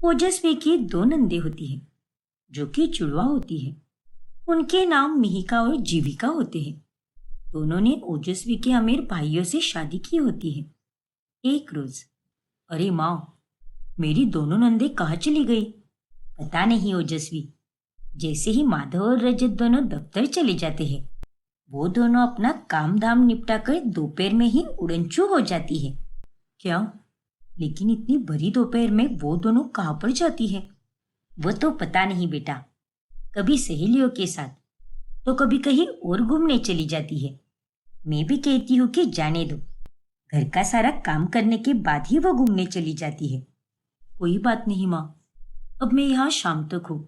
ओजस्वी की दो नंदे होती हैं जो कि जुड़वा होती है। उनके नाम मिहिका और जीविका होते हैं। दोनों ने ओजस्वी के अमीर भाइयों से शादी की होती है। एक रोज, अरे माँ, मेरी दोनों नंदे कहाँ चली गई? पता नहीं ओजस्वी। जैसे ही माधव और रजत दोनों दफ्तर चले जाते हैं, वो दोनों अपना काम धाम निपटा कर दोपहर में ही उड़नचू हो जाती है। क्या? लेकिन इतनी भरी दोपहर में वो दोनों कहाँ पर जाती है? वो तो पता नहीं बेटा। कभी सहेलियों के साथ, तो कभी कहीं और घूमने चली जाती है। मैं भी कहती हूँ कि जाने दो, घर का सारा काम करने के बाद ही वो घूमने चली जाती है। कोई बात नहीं माँ, अब मैं यहाँ शाम तक हूँ,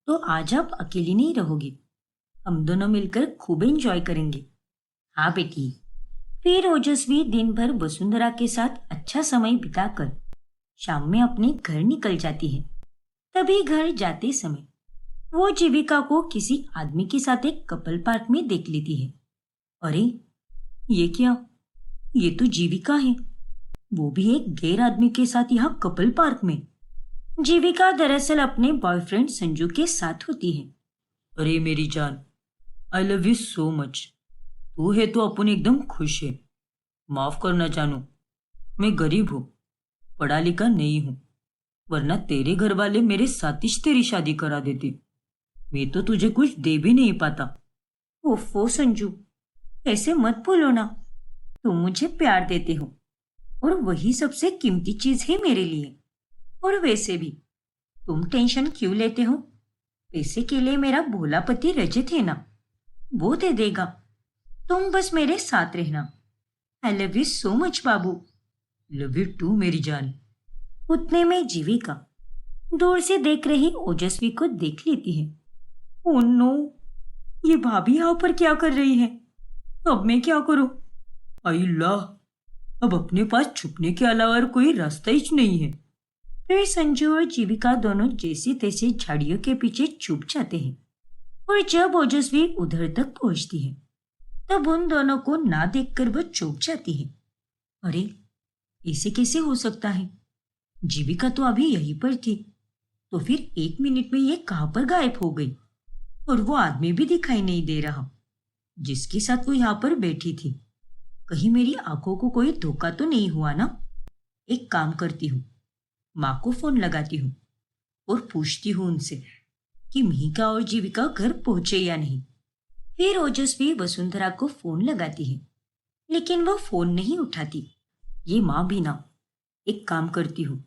तो आज आप अकेली नहीं रहोगी। हम दोनों मिलकर खूब एंजॉय करेंगे। हाँ बेटी। फिर ओजस्वी दिन भर वसुंधरा के साथ अच्छा समय बिताकर शाम में अपने घर निकल जाती है। तभी घर जाते समय वो जीविका को किसी आदमी के साथ एक कपल पार्क में देख लेती है। अरे, ये क्या? ये तो जीविका है, वो भी एक गैर आदमी के साथ यहाँ कपल पार्क में। जीविका दरअसल अपने बॉयफ्रेंड संजू के साथ होती है। अरे मेरी जान, आई लव यू सो मच। तू है तो अपन एकदम खुश है। माफ करना जानू, मैं गरीब हूँ, पढ़ा लिखा नहीं हूँ, वरना तेरे घर वाले मेरे साथ ही तेरी शादी करा देते। मैं तो तुझे कुछ दे भी नहीं पाता। ओफो संजू, ऐसे मत बोलो ना। तुम मुझे प्यार देते हो और वही सबसे कीमती चीज है मेरे लिए। और वैसे भी तुम टेंशन क्यों लेते हो? पैसे के लिए मेरा भोला पति रजत है ना, वो दे देगा। तुम बस मेरे साथ रहना। I love you so much बाबू। लव यू टू मेरी जान। उतने में जीविका दूर से देख रही ओजस्वी को देख लेती है। ओह नो, ये भाभी यहाँ पर क्या कर रही है? अब मैं क्या करूं? अल्लाह, अब अपने पास छुपने के अलावा और कोई रास्ता ही नहीं है। फिर संजू और जीविका दोनों जैसे तैसे झाड़ियों के पीछे छुप जाते हैं। और जब ओजस्वी उधर तक पहुंचती है, तब उन दोनों को ना देखकर वह चौंक जाती है। अरे, ऐसे कैसे हो सकता है? जीविका तो अभी यहीं पर थी, तो फिर 1 मिनट में ये कहां पर गायब हो गई? और वो आदमी भी दिखाई नहीं दे रहा जिसके साथ वो यहाँ पर बैठी थी। कहीं मेरी आंखों को कोई धोखा तो नहीं हुआ ना? एक काम करती हूँ, माँ को फोन लगाती हूँ और पूछती हूँ उनसे कि मिहिका और जीविका घर पहुंचे या नहीं। फिर ओजस्वी वसुंधरा को फोन लगाती है, लेकिन वो फोन नहीं उठाती। ये माँ भी ना। एक काम करती हूँ,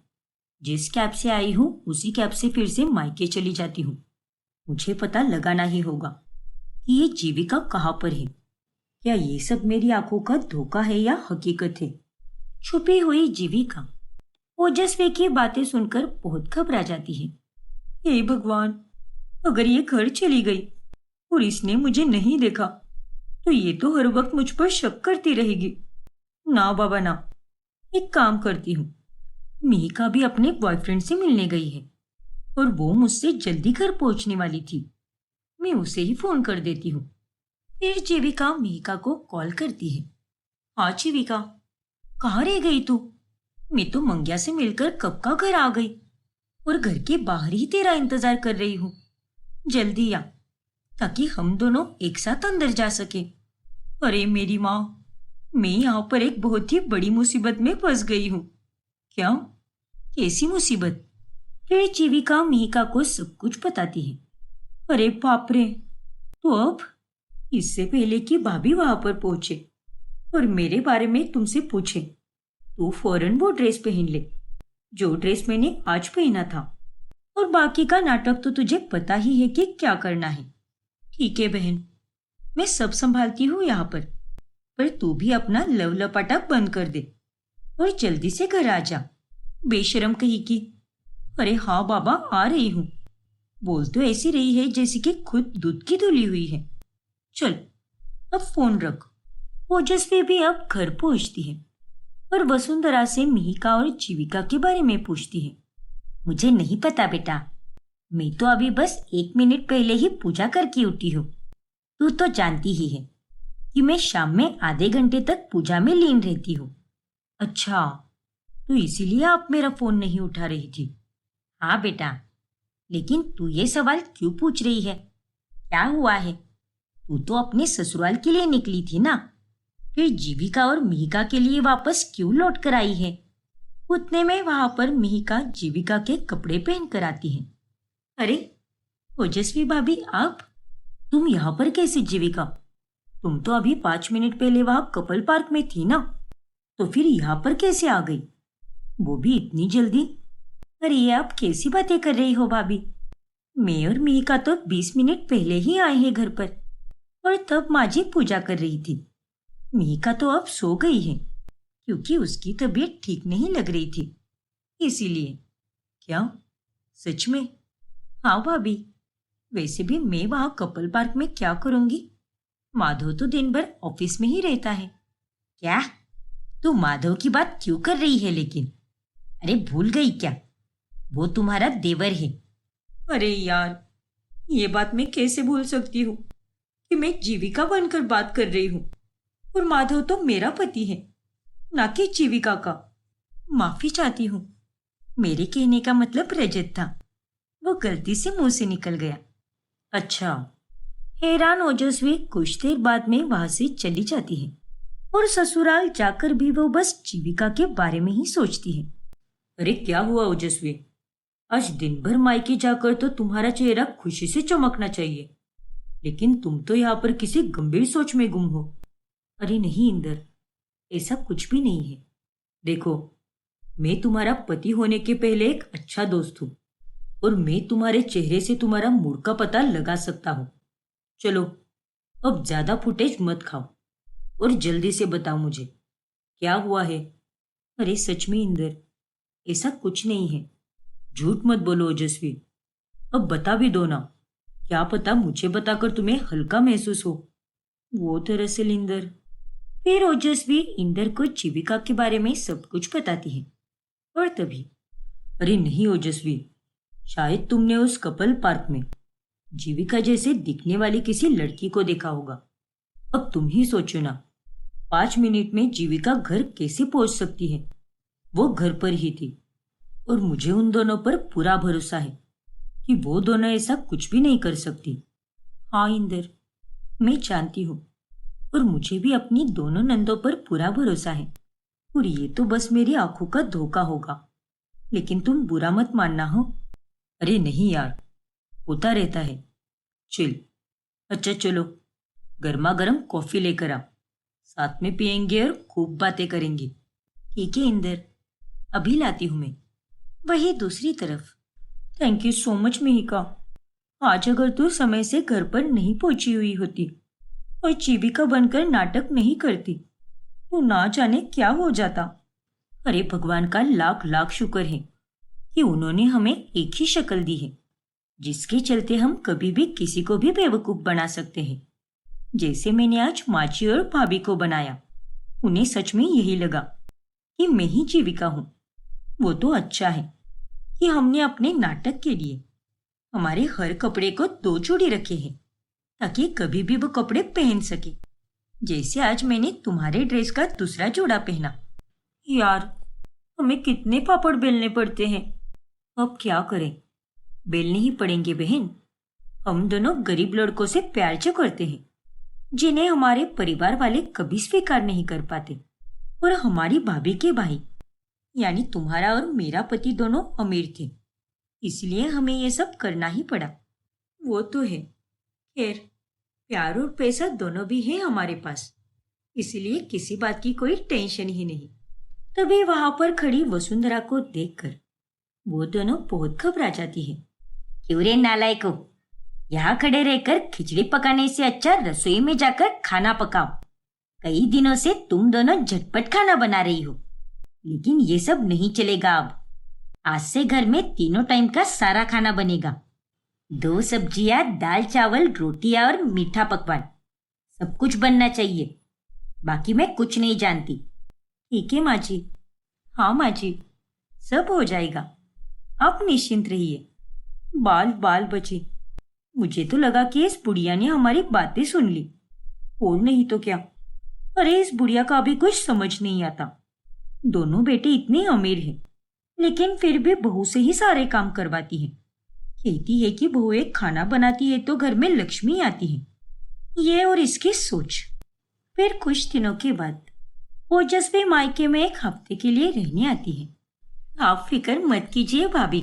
जिस कैब से आई हूँ उसी कैब से फिर से मायके चली जाती हूँ। मुझे पता लगाना ही होगा कि ये जीविका कहाँ पर है। क्या ये सब मेरी आंखों का धोखा है या हकीकत है? छुपी हुई जीविका ओजस्वी की बातें सुनकर बहुत घबरा जाती है। हे भगवान, अगर ये घर चली गई और इसने मुझे नहीं देखा, तो ये तो हर वक्त मुझ पर शक करती रहेगी। ना बाबा ना। एक काम करती हूँ, मिहिका भी अपने बॉयफ्रेंड से मिलने गई है और वो मुझसे जल्दी घर पहुंचने वाली थी। मैं उसे ही फोन कर देती हूँ। फिर जीविका मिहिका को कॉल करती है। हाँ जीविका, कहाँ रह गई तू? मैं तो मंग्या से मिलकर कब का घर आ गई और घर के बाहर ही तेरा इंतजार कर रही हूँ। जल्दी आ, ताकि हम दोनों एक साथ अंदर जा सके। अरे मेरी माँ, मैं यहाँ पर एक बहुत ही बड़ी मुसीबत में फंस गई हूँ। क्या? कैसी मुसीबत? फिर जीविका मिहिका को सब कुछ बताती है। अरे बाप रे, तो अब इससे पहले कि भाभी वहां पर पहुंचे और मेरे बारे में तुमसे पूछे, तू फौरन वो ड्रेस पहन ले जो ड्रेस मैंने आज पहना था, और बाकी का नाटक तो तुझे पता ही है कि क्या करना है। ठीक है बहन, मैं सब संभालती हूँ यहाँ पर तू भी अपना लव लपाटा बंद कर दे और जल्दी से घर आ जा, बेशरम कहीं की। अरे हाँ बाबा, आ रही हूँ। बोल तो ऐसी रही है जैसे कि खुद दूध की धुली हुई है। चल, अब फोन रख। ओजस्वी भी अब घर पहुंचती है और वसुंधरा से मिहिका और जीविका के बारे में पूछती है। मुझे नहीं पता बेटा, मैं तो अभी बस 1 मिनट पहले ही पूजा करके उठी हूँ। तू तो जानती ही है कि मैं शाम में आधे घंटे तक पूजा में लीन रहती हूँ। अच्छा, तो इसीलिए आप मेरा फोन नहीं उठा रही थी। हाँ बेटा, लेकिन तू ये सवाल क्यों पूछ रही है? क्या हुआ है? तू तो अपने ससुराल के लिए निकली थी ना, फिर जीविका और मिहिका के लिए वापस क्यों लौट कर आई है? उतने में वहां पर मिहिका जीविका के कपड़े पहन कर आती है। अरे ओजस्वी भाभी, आप तुम यहाँ पर कैसे जीविका? तुम तो अभी 5 मिनट पहले वहां कपल पार्क में थी ना, तो फिर यहाँ पर कैसे आ गई, वो भी इतनी जल्दी? अरे ये आप कैसी बातें कर रही हो भाभी? मैं और मिहिका तो 20 मिनट पहले ही आए हैं घर पर, और तब माँ जी पूजा कर रही थी। मिहिका तो अब सो गई है, क्योंकि उसकी तबीयत ठीक नहीं लग रही थी, इसीलिए। क्या? सच में? हाँ भाभी, वैसे भी मैं वहां कपल पार्क में क्या करूंगी? माधव तो दिन भर ऑफिस में ही रहता है। क्या? तू माधव की बात क्यों कर रही है लेकिन? अरे भूल गई क्या? वो तुम्हारा देवर है। अरे यार, ये बात मैं कैसे भूल सकती हूँ कि मैं जीविका बनकर बात कर रही हूँ, और माधव तो मेरा पति है, ना कि जीविका का। माफी चाहती हूँ, मेरे कहने का मतलब रजत था, वो गलती से मुंह से निकल गया। अच्छा। हैरान ओजस्वी कुछ देर बाद में वहां से चली जाती है, और ससुराल जाकर भी वो बस जीविका के बारे में ही सोचती है। अरे क्या हुआ ओजस्वी? आज दिन भर मायके जाकर तो तुम्हारा चेहरा खुशी से चमकना चाहिए, लेकिन तुम तो यहाँ पर किसी गंभीर सोच में गुम हो। अरे नहीं इंदर, ऐसा कुछ भी नहीं है। देखो, मैं तुम्हारा पति होने के पहले एक अच्छा दोस्त हूँ, और मैं तुम्हारे चेहरे से तुम्हारा मूड का पता लगा सकता हूँ। चलो, अब ज्यादा फुटेज मत खाओ, और जल्दी से बताओ मुझे क्या हुआ है। अरे सच में इंदर, ऐसा कुछ नहीं है। झूठ मत बोलो ओजस्वी, अब बता भी दो ना। क्या पता मुझे बताकर तुम्हें हल्का महसूस हो। वो दरअसल इंदर। फिर ओजस्वी इंदर को जीविका के बारे में सब कुछ बताती है, और तभी, अरे नहीं ओजस्वी, शायद तुमने उस कपल पार्क में जीविका जैसे दिखने वाली किसी लड़की को देखा होगा। अब तुम ही सोचो ना, 5 मिनट में जीविका घर कैसे पहुंच सकती है? वो घर पर ही थी, और मुझे उन दोनों पर पूरा भरोसा है कि वो दोनों ऐसा कुछ भी नहीं कर सकती। हाँ इंदर, मैं जानती हूँ, और मुझे भी अपनी दोनों नंदों पर पूरा भरोसा है, और ये तो बस मेरी आंखों का धोखा होगा, लेकिन तुम बुरा मत मानना हो। अरे नहीं यार, होता रहता है। चिल। अच्छा चलो, गर्मा गर्म कॉफी लेकर आ, साथ में पियेंगे और खूब बातें करेंगे। ठीक है इंदर, अभी लाती हूँ मैं। वही दूसरी तरफ। Thank you so much Mihika. आज अगर तू समय से घर पर नहीं पहुंची हुई होती और जीविका बनकर नाटक नहीं करती, तो ना जाने क्या हो जाता। अरे भगवान का लाख लाख शुक्र है कि उन्होंने हमें एक ही शक्ल दी है, जिसके चलते हम कभी भी किसी को भी बेवकूफ बना सकते हैं। जैसे मैंने आज माची और भाभी को बनाया, उन्हें सच में यही लगा कि मैं ही जीविका हूँ। वो तो अच्छा है कि हमने अपने नाटक के लिए हमारे हर कपड़े को 2 जोड़ी रखे हैं, ताकि कभी भी वो कपड़े पहन सके। जैसे आज मैंने तुम्हारे ड्रेस का दूसरा जोड़ा पहना। यार, हमें कितने पापड़ बेलने पड़ते हैं। अब क्या करें, बेलने ही पड़ेंगे बहन। हम दोनों गरीब लड़कों से प्यार जो करते हैं, जिन्हें हमारे परिवार वाले कभी स्वीकार नहीं कर पाते। और हमारी भाभी के भाई यानी तुम्हारा और मेरा पति दोनों अमीर थे, इसलिए हमें ये सब करना ही पड़ा। वो तो है, खैर प्यार और पैसा दोनों भी है हमारे पास, इसलिए किसी बात की कोई टेंशन ही नहीं। तभी वहां पर खड़ी वसुंधरा को देखकर वो दोनों बहुत घबरा जाती है। क्यों रे नालायको, यहाँ खड़े रहकर खिचड़ी पकाने से अच्छा रसोई में जाकर खाना पकाओ। कई दिनों से तुम दोनों झटपट खाना बना रही हो, लेकिन ये सब नहीं चलेगा अब। आज से घर में तीनों टाइम का सारा खाना बनेगा। 2 सब्जियां, दाल चावल, रोटियां और मीठा पकवान, सब कुछ बनना चाहिए। बाकी मैं कुछ नहीं जानती। ठीक है माँ जी। हाँ माँ जी, सब हो जाएगा, आप निश्चिंत रहिए। बाल बाल बचे। मुझे तो लगा कि इस बुढ़िया ने हमारी बातें सुन ली, और नहीं तो क्या। अरे इस बुढ़िया का भी कुछ समझ नहीं आता। दोनों बेटे इतने अमीर हैं, लेकिन फिर भी बहू से ही सारे काम करवाती है। कहती है कि बहू एक खाना बनाती है तो घर में लक्ष्मी आती है। ये और इसकी सोच। फिर कुछ दिनों के बाद ओजस्वी मायके में एक हफ्ते के लिए रहने आती है। आप फिक्र मत कीजिए भाभी,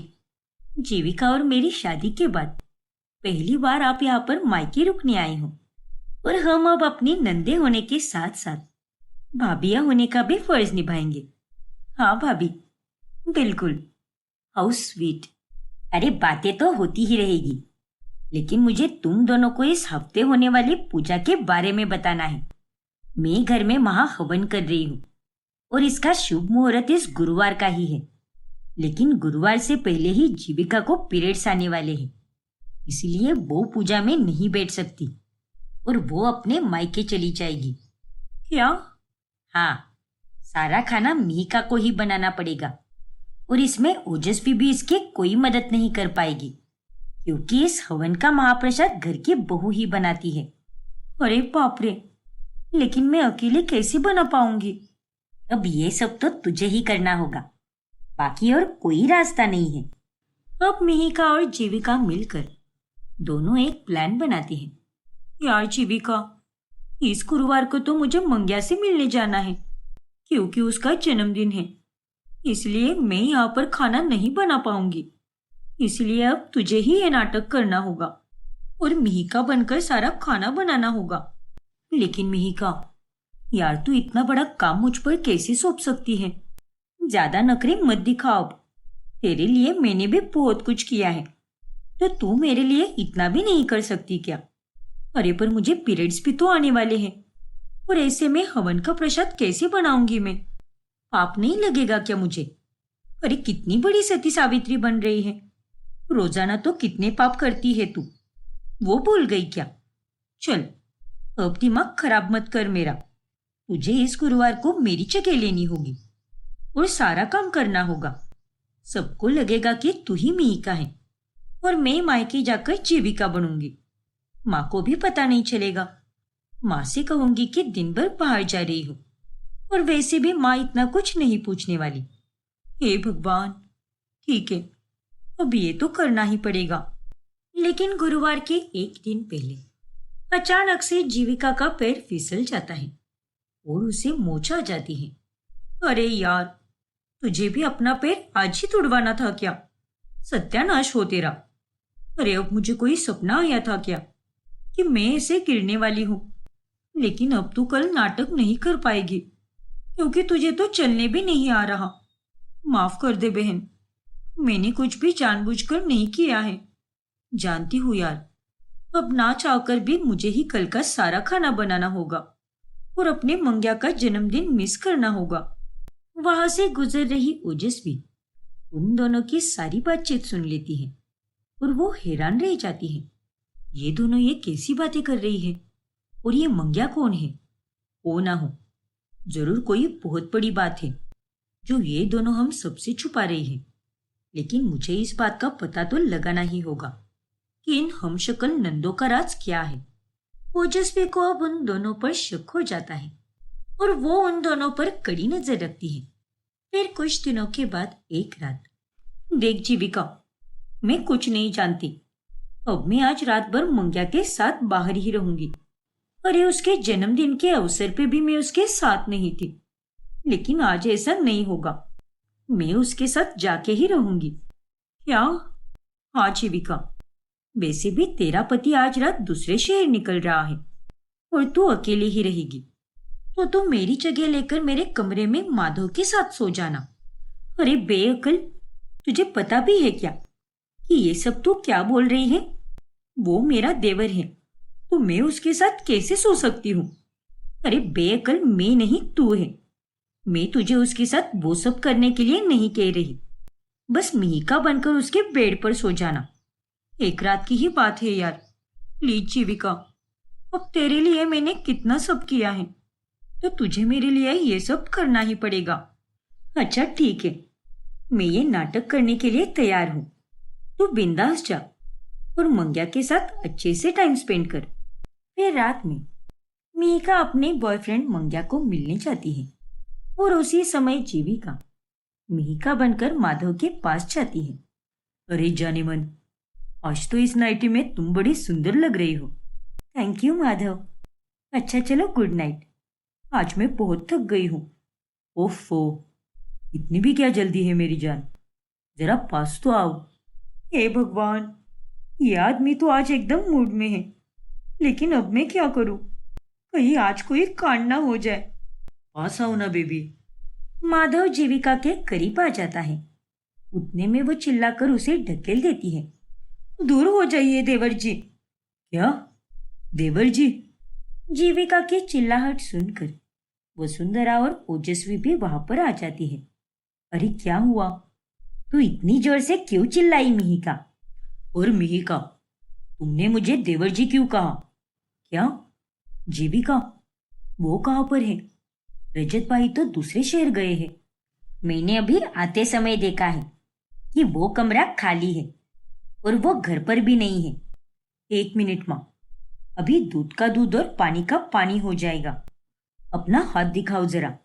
जीविका और मेरी शादी के बाद पहली बार आप यहाँ पर मायके रुकने आई हो, और हम अब अपनी नंदे होने के साथ साथ भाभिया होने का भी फर्ज निभाएंगे। हाँ भाभी, बिल्कुल। How sweet. अरे बातें तो होती ही रहेगी, लेकिन मुझे तुम दोनों को इस हफ्ते होने वाली पूजा के बारे में बताना है। मैं घर में महाहवन कर रही हूँ और इसका शुभ मुहूर्त इस गुरुवार का ही है, लेकिन गुरुवार से पहले ही जीविका को पीरियड्स आने वाले हैं, इसलिए वो पूजा में नहीं बैठ सकती और वो अपने मायके चली जाएगी। क्या? हाँ, सारा खाना मीका को ही बनाना पड़ेगा और इसमें ओजस्वी भी इसकी कोई मदद नहीं कर पाएगी, क्योंकि इस हवन का महाप्रसाद घर की बहू ही बनाती है। अरे बाप रे, लेकिन मैं अकेले कैसे बना पाऊंगी? अब ये सब तो तुझे ही करना होगा, बाकी और कोई रास्ता नहीं है। अब मिहिका और जीविका मिलकर दोनों एक प्लान बनाती हैं। यार जीविका, इस गुरुवार को तो मुझे मंग्या से मिलने जाना है, क्योंकि उसका जन्मदिन है, इसलिए मैं यहाँ पर खाना नहीं बना पाऊंगी। इसलिए अब तुझे ही ये नाटक करना होगा और मिहिका बनकर सारा खाना बनाना होगा। लेकिन मिहिका, यार तू इतना बड़ा काम मुझ पर कैसे सौंप सकती है? ज्यादा नखरे मत दिखा अब। तेरे लिए मैंने भी बहुत कुछ किया है, तो तू मेरे लिए इतना भी नहीं कर सकती क्या? अरे पर मुझे पीरियड्स भी तो आने वाले हैं, और ऐसे में हवन का प्रसाद कैसे बनाऊंगी मैं? पाप नहीं लगेगा क्या मुझे? अरे कितनी बड़ी सती सावित्री बन रही है, रोजाना तो कितने पाप करती है तू, वो भूल गई क्या? चल, अब दिमाग खराब मत कर मेरा। तुझे इस गुरुवार को मेरी जगह लेनी होगी और सारा काम करना होगा। सबको लगेगा कि तू ही मिहिका है और मैं मायके जाकर जीविका बनूंगी। माँ को भी पता नहीं चलेगा। माँ से कहूंगी कि दिन भर बाहर जा रही हूँ, और वैसे भी माँ इतना कुछ नहीं पूछने वाली। हे भगवान, ठीक है, अब ये तो करना ही पड़ेगा। लेकिन गुरुवार के एक दिन पहले अचानक से जीविका का पैर फिसल जाता है और उसे मोच आ जाती है। अरे यार, तुझे भी अपना पैर आज ही तुड़वाना था क्या? सत्यानाश हो तेरा। अरे अब मुझे कोई सपना आया था क्या कि मैं ऐसे गिरने वाली हूँ? लेकिन अब तू कल नाटक नहीं कर पाएगी, क्योंकि तुझे तो चलने भी नहीं आ रहा। माफ कर दे बहन, मैंने कुछ भी जानबूझकर नहीं किया है। जानती हूँ यार, अब ना चाहकर भी मुझे ही कल का सारा खाना बनाना होगा और अपने मंग्या का जन्मदिन मिस करना होगा। वहां से गुजर रही ओजस्वी उन दोनों की सारी बातचीत सुन लेती है और वो हैरान रह जाती है। ये दोनों ये कैसी बातें कर रही है, और ये मंग्या कौन है? हो ना हो, जरूर कोई बहुत बड़ी बात है जो ये दोनों हम सबसे छुपा रही है। लेकिन मुझे इस बात का पता तो लगाना ही होगा कि इन हमशक्ल नंदों का राज क्या है। ओजस्वी को अब उन दोनों पर शक हो जाता है और वो उन दोनों पर कड़ी नजर रखती है। फिर कुछ दिनों के बाद एक रात, देख जीविका, मैं कुछ नहीं जानती। अब मैं आज रात भर मंग्या के साथ बाहर ही रहूंगी। अरे उसके जन्मदिन के अवसर पे भी मैं उसके साथ नहीं थी, लेकिन आज ऐसा नहीं होगा। मैं उसके साथ जाके ही रहूंगी। क्या? हाँ जीविका, वैसे भी तेरा पति आज रात दूसरे शहर निकल रहा है और तू अकेले ही रहेगी, तो तू मेरी जगह लेकर मेरे कमरे में माधव के साथ सो जाना। अरे बेअक्ल, तुझे पता भी है क्या कि ये सब तू क्या बोल रही है? वो मेरा देवर है, तो मैं उसके साथ कैसे सो सकती हूँ? अरे बेअक्ल, मैं नहीं तू है। मैं तुझे उसके साथ वो सब करने के लिए नहीं कह रही, बस मिहिका बनकर उसके बेड पर सो जाना। एक रात की ही बात है यार। प्लीज जीविका, अब तेरे लिए मैंने कितना सब किया है, तो तुझे मेरे लिए ये सब करना ही पड़ेगा। अच्छा ठीक है, मैं ये नाटक करने के लिए तैयार हूँ। तू बिंदास जा और मंग्या के साथ अच्छे से टाइम स्पेंड कर। फिर रात में मिहिका अपने बॉयफ्रेंड मंग्या को मिलने जाती है और उसी समय जीविका मिहिका बनकर माधव के पास जाती है। अरे जाने मन, आज तो इस नाइटी में तुम बड़ी सुंदर लग रही हो। Thank you Madhav. अच्छा चलो गुड नाइट, आज मैं बहुत थक गई हूँ। ओफो, इतनी भी क्या जल्दी है मेरी जान, जरा पास तो आओ। हे भगवान, ये आदमी तो आज एकदम मूड में है, लेकिन अब मैं क्या करूं? कहीं आज कोई कांड ना हो जाए। पास आओ ना बेबी। माधव जीविका के करीब आ जाता है। उतने में वो चिल्लाकर उसे ढकेल देती है। दूर हो जाइए देवर जी। क्या? देवर जी? जीविका की चिल्लाहट सुनकर वसुंधरा और ओजस्वी भी वहां पर आ जाती है। अरे क्या हुआ? तू इतनी जोर से क्यों चिल्लाई मिहिका? और मिहिका, तुमने मुझे देवर जी क्यों कहा? क्या? जीविका, वो कहाँ पर है? रजत भाई तो दूसरे शहर गए हैं। मैंने अभी आते समय देखा है कि वो कमरा खाली है और वो घर पर भी नहीं है। 1 मिनट माँ, अभी दूध का दूध और पानी का पानी हो जाएगा। अपना हाथ दिखाओ जरा।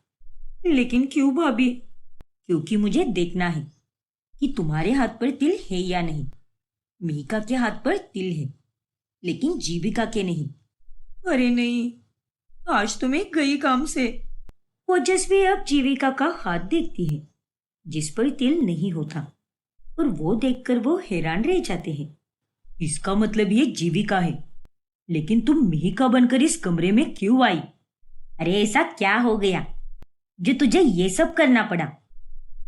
लेकिन क्यों भाभी? क्योंकि मुझे देखना है कि तुम्हारे हाथ पर तिल है या नहीं। मिहिका के हाथ पर तिल है, लेकिन जीविका के नहीं। अरे नहीं, आज तो मैं गई काम से। ओजस्वी अब जीविका का हाथ देखती है जिस पर तिल नहीं होता, और वो देखकर वो हैरान रह जाते हैं। इसका मतलब ये जीविका है, लेकिन तुम मिहिका बनकर इस कमरे में क्यों आई? अरे ऐसा क्या हो गया जो तुझे ये सब करना पड़ा?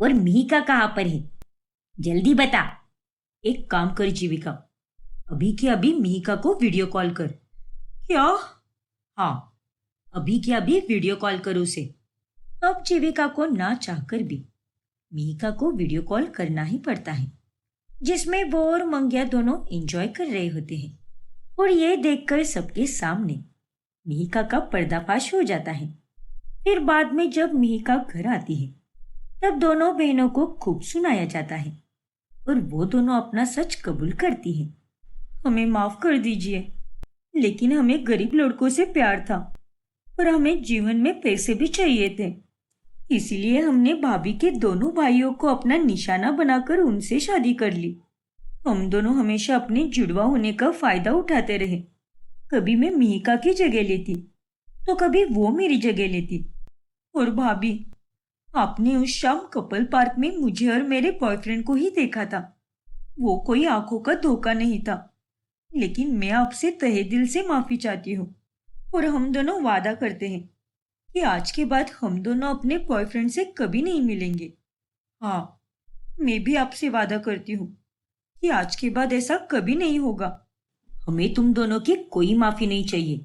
और मिहिका कहाँ पर है? जल्दी बता। एक काम कर जीविका, अभी के अभी मिहिका को वीडियो कॉल कर। क्या? हाँ, अभी के अभी वीडियो कॉल कर उसे। अब जीविका को ना चाहकर भी मिहिका को वीडियो कॉल करना ही पड़ता है, जिसमें वो और मंग्या दोनों एंजॉय कर रहे होते हैं। और ये देखकर सबके सामने मिहिका का पर्दाफाश हो जाता है। फिर बाद में जब मिहिका घर आती है, तब दोनों बहनों को खूब सुनाया जाता है और वो दोनों अपना सच कबूल करती हैं। हमें माफ कर दीजिए, लेकिन हमें गरीब लड़कों से प्यार था और हमें जीवन में पैसे भी चाहिए थे। इसीलिए हमने भाभी के दोनों भाइयों को अपना निशाना बनाकर उनसे शादी कर ली। हम दोनों हमेशा अपने जुड़वा होने का फायदा उठाते रहे। कभी मैं मिहिका की जगह लेती, तो कभी वो मेरी जगह लेती। और भाभी, आपने उस शाम कपल पार्क में मुझे और मेरे बॉयफ्रेंड को ही देखा था। वो कोई आंखों का धोखा नहीं था। लेकिन मैं आपसे तहे दिल से माफी चाहती हूँ और हम दोनों वादा करते हैं कि आज के बाद हम दोनों अपने बॉयफ्रेंड से कभी नहीं मिलेंगे। हाँ, मैं भी आपसे वादा करती हूँ कि आज के बाद ऐसा कभी नहीं होगा। हमें तुम दोनों की कोई माफी नहीं चाहिए।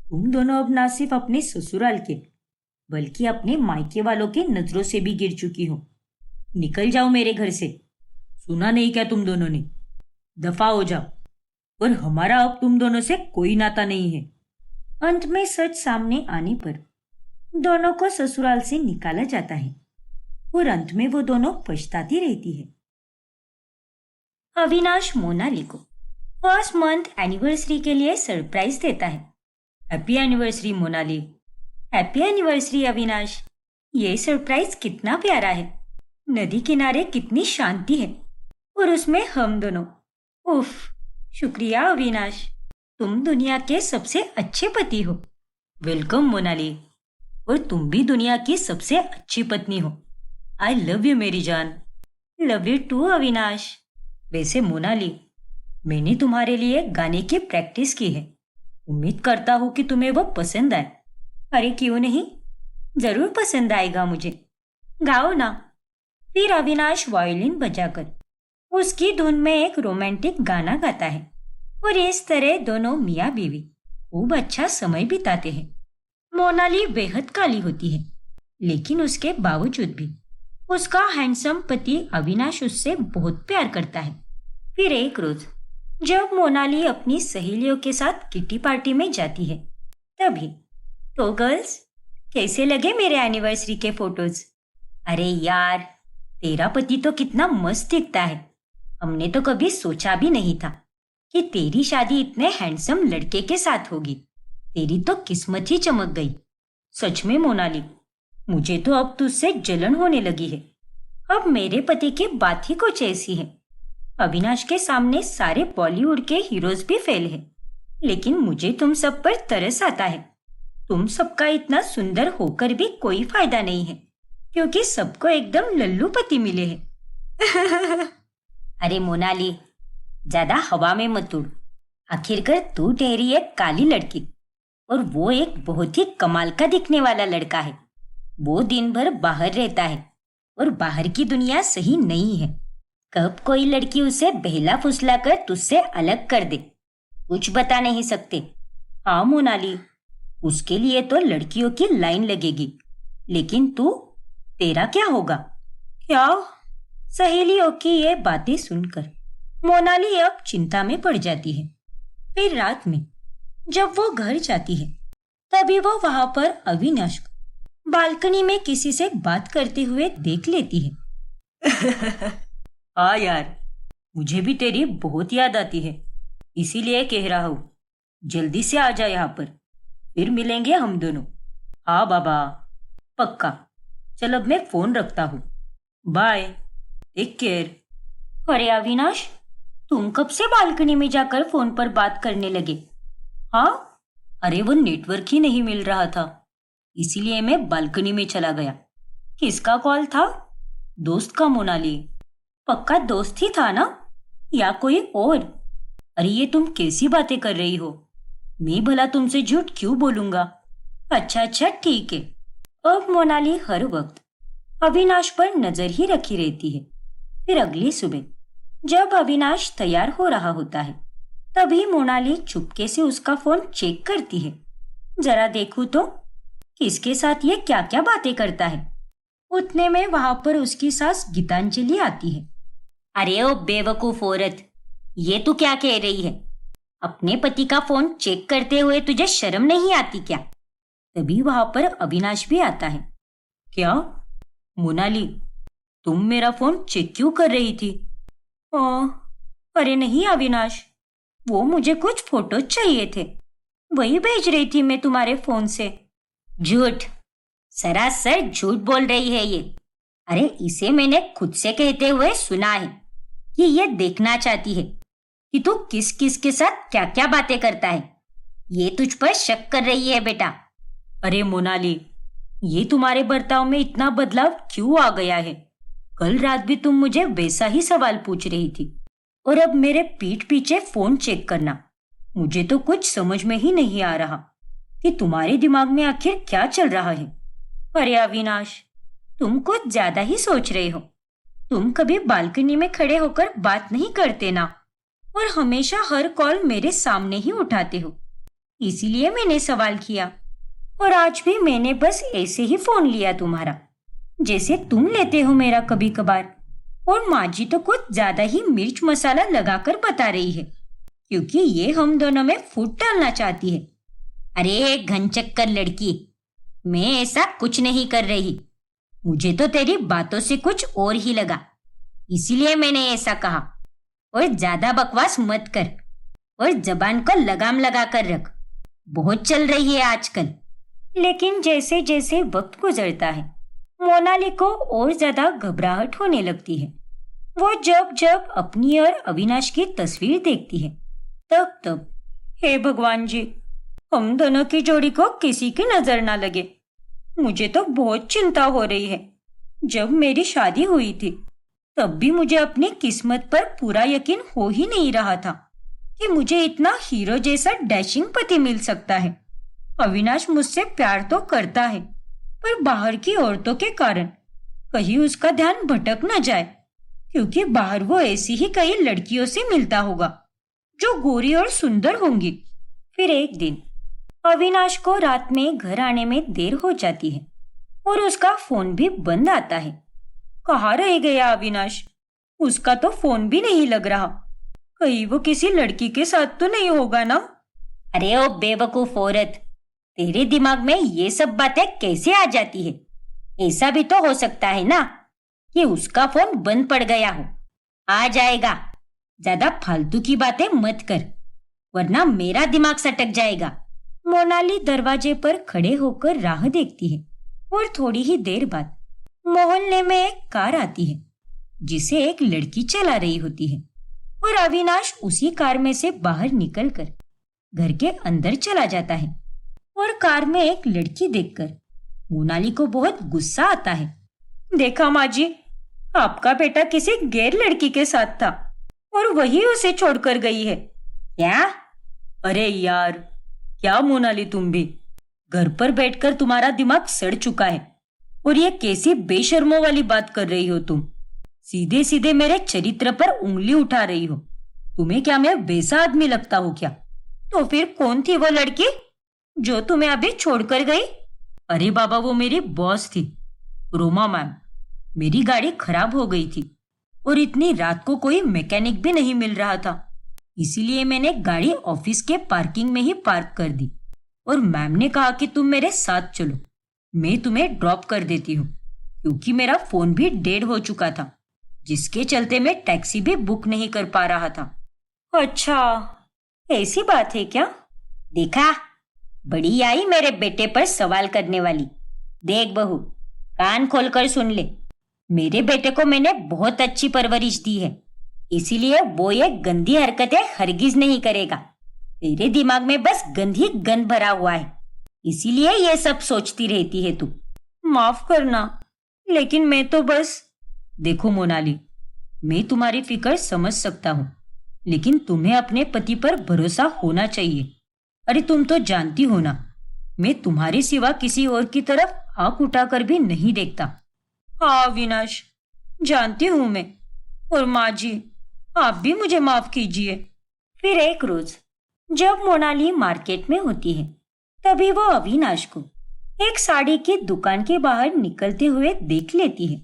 तुम दोनों अब ना सिर्फ अपने ससुराल के, बल्कि अपने मायके वालों के नजरों से भी गिर चुकी हो। निकल जाओ मेरे घर से। सुना नहीं क्या तुम दोनों ने? दफा हो जाओ, और हमारा अब तुम दोनों से कोई नाता नहीं है। अंत में सच सामने आने पर दोनों को ससुराल से निकाला जाता है और अंत में वो दोनों पछताती रहती है। अविनाश मोनाली को फर्स्ट मंथ एनिवर्सरी के लिए सरप्राइज देता है। Happy anniversary Monali. Happy anniversary Avinash. ये सरप्राइज कितना प्यारा है। नदी किनारे कितनी शांति है और उसमें हम दोनों। उफ, शुक्रिया अविनाश, तुम दुनिया के सबसे अच्छे पति हो। वेलकम मोनाली, और तुम भी दुनिया की सबसे अच्छी पत्नी हो। आई लव यू मेरी जान। Love you too Avinash. वैसे मोनाली, मैंने तुम्हारे लिए गाने की प्रैक्टिस की है। उम्मीद करता हूँ कि तुम्हें वो पसंद आए। अरे क्यों नहीं, जरूर पसंद आएगा मुझे। गाओ ना। फिर अविनाश वायलिन बजाकर उसकी धुन में एक रोमांटिक गाना गाता है और इस तरह दोनों मियाँ बीवी खूब अच्छा समय बिताते हैं। मोनाली बेहद काली होती है, लेकिन उसके बावजूद भी उसका हैंडसम पति अविनाश उससे बहुत प्यार करता है। फिर एक रोज जब मोनाली अपनी सहेलियों के साथ किटी पार्टी में जाती है, तभी तो गर्ल्स, कैसे लगे मेरे एनिवर्सरी के फोटोज? अरे यार, तेरा पति तो कितना मस्त दिखता है। हमने तो कभी सोचा भी नहीं था कि तेरी शादी इतने हैंडसम लड़के के साथ होगी। तेरी तो किस्मत ही चमक गई। सच में मोनाली, मुझे तो अब तुझसे जलन होने लगी है। अब मेरे पति की बात ही कुछ ऐसी है। अविनाश के सामने सारे बॉलीवुड के हीरोज भी फेल है, लेकिन मुझे तुम सब पर तरस आता है। तुम सबका इतना सुंदर होकर भी कोई फायदा नहीं है, क्योंकि सबको एकदम लल्लू पति मिले हैं। अरे मोनाली, ज्यादा हवा में मत उड़। आखिरकार तू ठहरी एक काली लड़की, और वो एक बहुत ही कमाल का दिखने वाला लड़का है। वो दिन भर बाहर रहता है और बाहर की दुनिया सही नहीं है। कब कोई लड़की उसे बहला फुसला कर तुझसे अलग कर दे, कुछ बता नहीं सकते। हाँ मोनाली, उसके लिए तो लड़कियों की लाइन लगेगी, लेकिन तेरा क्या होगा? क्या? सहेलियों की ये बातें सुनकर मोनाली अब चिंता में पड़ जाती है। फिर रात में जब वो घर जाती है, तभी वो वहां पर अविनाश को बालकनी में किसी से बात करते हुए देख लेती है। हाँ यार, मुझे भी तेरी बहुत याद आती है, इसीलिए कह रहा हूँ, जल्दी से आ जा यहाँ पर, फिर मिलेंगे हम दोनों। हाँ बाबा, पक्का। चल अब मैं फोन रखता हूँ, बाय, टेक केयर। अरे अविनाश, तुम कब से बालकनी में जाकर फोन पर बात करने लगे? हाँ, अरे वो नेटवर्क ही नहीं मिल रहा था, इसीलिए मैं बालकनी में चला गया। किसका कॉल था? दोस्त का मोनाली। पक्का दोस्त ही था ना, या कोई और? अरे ये तुम कैसी बातें कर रही हो? मैं भला तुमसे झूठ क्यों बोलूंगा? अच्छा ठीक है। अब मोनाली हर वक्त अविनाश पर नजर ही रखी रहती है। फिर अगली सुबह जब अविनाश तैयार हो रहा होता है, तभी मोनाली चुपके से उसका फोन चेक करती है। जरा देखूं तो किसके साथ ये क्या क्या बातें करता है। उतने में वहां पर उसकी सास गीतांजलि आती है। अरे ओ बेवकूफ औरत, ये तू क्या कह रही है? अपने पति का फोन चेक करते हुए तुझे शर्म नहीं आती क्या? तभी वहां पर अविनाश भी आता है। क्या मोनाली, तुम मेरा फोन चेक क्यों कर रही थी? अरे नहीं अविनाश, वो मुझे कुछ फोटो चाहिए थे, वही भेज रही थी मैं तुम्हारे फोन से। झूठ, सरासर झूठ बोल रही है ये। अरे इसे मैंने खुद से कहते हुए सुना है कि ये देखना चाहती है कि तू किस किस के साथ क्या क्या बातें करता है। ये तुझ पर शक कर रही है बेटा। अरे मोनाली, ये तुम्हारे बर्ताव में इतना बदलाव क्यों आ गया है? कल रात भी तुम मुझे वैसा ही सवाल पूछ रही थी, और अब मेरे पीठ पीछे फोन चेक करना। मुझे तो कुछ समझ में ही नहीं आ रहा कि तुम्हारे दिमाग में आखिर क्या चल रहा है। अरे अविनाश, तुम कुछ ज्यादा ही सोच रहे हो। तुम कभी बालकनी में खड़े होकर बात नहीं करते ना, और हमेशा हर कॉल मेरे सामने ही उठाते हो, इसीलिए मैंने सवाल किया। और आज भी मैंने बस ऐसे ही फोन लिया तुम्हारा, जैसे तुम लेते हो मेरा कभी कभार। और माँ जी तो कुछ ज्यादा ही मिर्च मसाला लगाकर बता रही है, क्योंकि ये हम दोनों में फूट डालना चाहती है। अरे घनचक्कर लड़की, मैं ऐसा कुछ नहीं कर रही। मुझे तो तेरी बातों से कुछ और ही लगा, इसीलिए मैंने ऐसा कहा। और ज्यादा बकवास मत कर, और जबान को लगाम लगा कर रख, बहुत चल रही है आजकल। लेकिन जैसे जैसे वक्त गुजरता है, मोनाली को और ज्यादा घबराहट होने लगती है। वो जब जब अपनी और अविनाश की तस्वीर देखती है, तब तब हे भगवान जी, हम दोनों की जोड़ी को किसी की नजर ना लगे। मुझे तो बहुत चिंता हो रही है। जब मेरी शादी हुई थी, तब भी मुझे अपनी किस्मत पर पूरा यकीन हो ही नहीं रहा था कि मुझे इतना हीरो जैसा डैशिंग पति मिल सकता है। अविनाश मुझसे प्यार तो करता है, पर बाहर की औरतों के कारण कहीं उसका ध्यान भटक न जाए, क्योंकि बाहर वो ऐसी ही कई लड़कियों से मिलता होगा जो गोरी और सुंदर होंगी। फिर एक दिन अविनाश को रात में घर आने में देर हो जाती है, और उसका फोन भी बंद आता है। कहाँ रह गया अविनाश? उसका तो फोन भी नहीं लग रहा। कहीं वो किसी लड़की के साथ तो नहीं होगा ना? अरे ओ बेवकूफ औरत, तेरे दिमाग में ये सब बातें कैसे आ जाती है? ऐसा भी तो हो सकता है ना कि उसका फोन बंद पड़ गया हो। आ जाएगा, ज्यादा फालतू की बातें मत कर, वरना मेरा दिमाग सटक जाएगा। मोनाली दरवाजे पर खड़े होकर राह देखती है, और थोड़ी ही देर बाद मोहल्ले में एक कार आती है जिसे एक लड़की चला रही होती है और अविनाश उसी कार में से बाहर निकलकर घर के अंदर चला जाता है और कार में एक लड़की देखकर मोनाली को बहुत गुस्सा आता है। देखा माँ जी, आपका बेटा किसी गैर लड़की के साथ था और वही उसे छोड़कर गई है। क्या? अरे यार, क्या मोनाली, तुम भी घर पर बैठकर तुम्हारा दिमाग सड़ चुका है और ये कैसी बेशर्मों वाली बात कर रही हो तुम। सीधे सीधे मेरे चरित्र पर उंगली उठा रही हो। तुम्हें क्या मैं वैसा आदमी लगता हूँ क्या? तो फिर कौन थी वो लड़की जो तुम्हें अभी छोड़कर गई? अरे बाबा, वो मेरी बॉस थी, रोमा मैम। मेरी गाड़ी खराब हो गई थी और इतनी रात को कोई मैकेनिक भी नहीं मिल रहा था, इसीलिए मैंने गाड़ी ऑफिस के पार्किंग में ही पार्क कर दी और मैम ने कहा कि तुम मेरे साथ चलो, मैं तुम्हें ड्रॉप कर देती हूँ, क्योंकि मेरा फोन भी डेड हो चुका था, जिसके चलते मैं टैक्सी भी बुक नहीं कर पा रहा था। अच्छा, ऐसी बात है क्या? देखा, बड़ी आई मेरे बेटे पर सवाल करने वाली। देख बहू, कान खोलकर सुन ले। मेरे बेटे को मैंने बहुत अच्छी परवरिश दी है, इसीलिए वो ये गंदी हरकतें हरगिज नहीं करेगा। तेरे दिमाग में बस गंदी गंद भरा हुआ है, इसीलिए ये सब सोचती रहती है तू। माफ करना, लेकिन मैं तो बस। देखो मोनाली, मैं तुम्हारी फिक्र समझ सकता हूँ, लेकिन तुम्हें अपने पति पर भरोसा होना चाहिए। अरे तुम तो जानती हो ना, मैं तुम्हारे सिवा किसी और की तरफ आंख उठाकर भी नहीं देखता। हाँ अविनाश, जानती हूँ मैं। और माँ जी, आप भी मुझे माफ कीजिए। फिर एक रोज जब मोनाली मार्केट में होती है, तभी वो अविनाश को एक साड़ी की दुकान के बाहर निकलते हुए देख लेती है।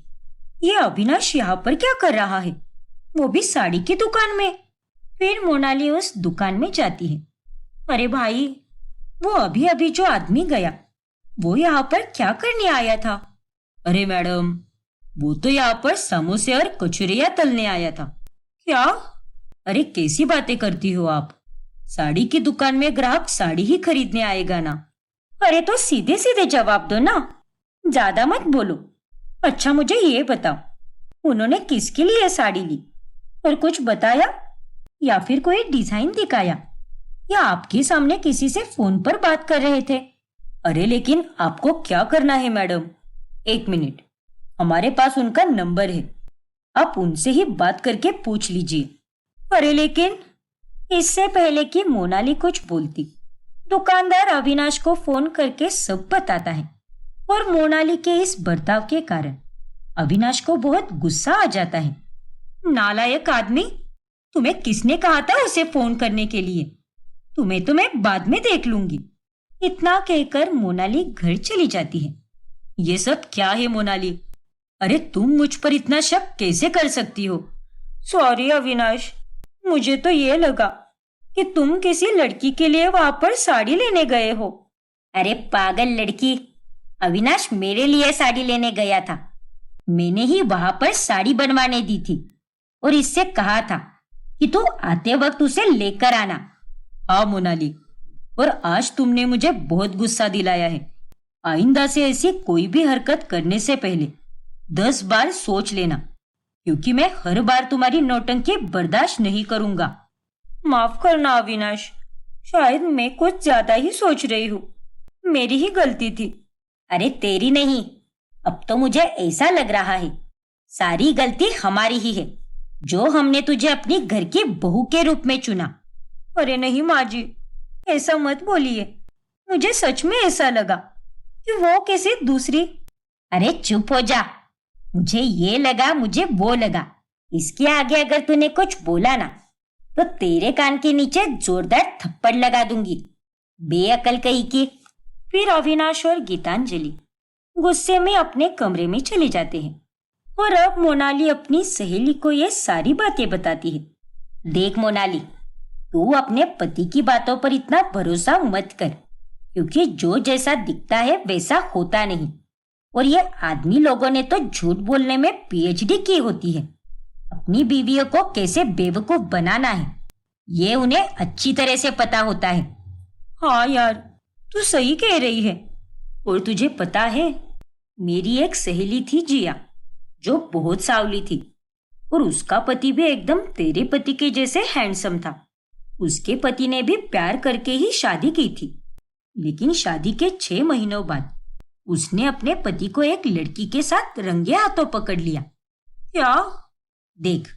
ये अविनाश यहाँ पर क्या कर रहा है, वो भी साड़ी की दुकान में? फिर मोनाली उस दुकान में जाती है। अरे भाई, वो अभी अभी जो आदमी गया, वो यहाँ पर क्या करने आया था? अरे मैडम, वो तो यहाँ पर समोसे और कचौरियां तलने आया था। क्या? अरे कैसी बातें करती हो आप? साड़ी की दुकान में ग्राहक साड़ी ही खरीदने आएगा ना। अरे तो सीधे सीधे जवाब दो ना, ज्यादा मत बोलो। अच्छा मुझे ये बताओ, उन्होंने किसके लिए साड़ी ली और कुछ बताया या फिर कोई डिजाइन दिखाया, या आपके सामने किसी से फोन पर बात कर रहे थे? अरे लेकिन आपको क्या करना है मैडम? एक मिनट, हमारे पास उनका नंबर है, आप उनसे ही बात करके पूछ लीजिए। अरे लेकिन इससे पहले कि मोनाली कुछ बोलती, दुकानदार अविनाश को फोन करके सब बताता है और मोनाली के इस बर्ताव के कारण अविनाश को बहुत गुस्सा आ जाता है। नालायक आदमी, तुम्हें किसने कहा था उसे फोन करने के लिए? तुम्हें तो मैं बाद में देख लूंगी। इतना कहकर मोनाली घर चली जाती है। ये सब क्या है मोनाली? अरे तुम मुझ पर इतना शक कैसे कर सकती हो? सॉरी अविनाश, मुझे तो ये लगा कि तुम किसी लड़की के लिए वहां पर साड़ी लेने गए हो। अरे पागल लड़की, अविनाश मेरे लिए साड़ी लेने गया था। मैंने ही वहां पर साड़ी बनवाने दी थी और इससे कहा था कि तू आते वक्त उसे लेकर आना। हाँ मोनाली, और आज तुमने मुझे बहुत गुस्सा दिलाया है। आइंदा से ऐसी कोई भी हरकत करने से पहले 10 बार सोच लेना, क्योंकि मैं हर बार तुम्हारी नौटंकी बर्दाश्त नहीं करूंगा। माफ करना अविनाश, शायद मैं कुछ ज्यादा ही सोच रही हूँ, मेरी ही गलती थी। अरे तेरी नहीं, अब तो मुझे ऐसा लग रहा है सारी गलती हमारी ही है, जो हमने तुझे अपनी घर की बहू के रूप में चुना। अरे नहीं माँ जी, ऐसा मत बोलिए, मुझे सच में ऐसा लगा कि वो किसी दूसरी। अरे चुप हो जा, मुझे ये लगा, मुझे वो लगा, इसके आगे अगर तूने कुछ बोला ना तो तेरे कान के नीचे जोरदार थप्पड़ लगा दूंगी, बेअकल कहीं की। फिर अविनाश और गीतांजलि गुस्से में अपने कमरे में चले जाते हैं और अब मोनाली अपनी सहेली को ये सारी बातें बताती है। देख मोनाली, तू अपने पति की बातों पर इतना भरोसा मत कर, क्योंकि जो जैसा दिखता है वैसा होता नहीं, और ये आदमी लोगों ने तो झूठ बोलने में पीएचडी की होती है। अपनी बीवियों को कैसे बेवकूफ बनाना है ये उन्हें अच्छी तरह से पता होता है। हाँ यार, तू सही कह रही है। और तुझे पता है, मेरी एक सहेली थी जिया, जो बहुत सावली थी और उसका पति भी एकदम तेरे पति के जैसे हैंडसम था। उसके पति ने भी प्यार करके ही शादी की थी, लेकिन शादी के 6 महीनों बाद उसने अपने पति को एक लड़की के साथ रंगे हाथों पकड़ लिया। क्या? देख,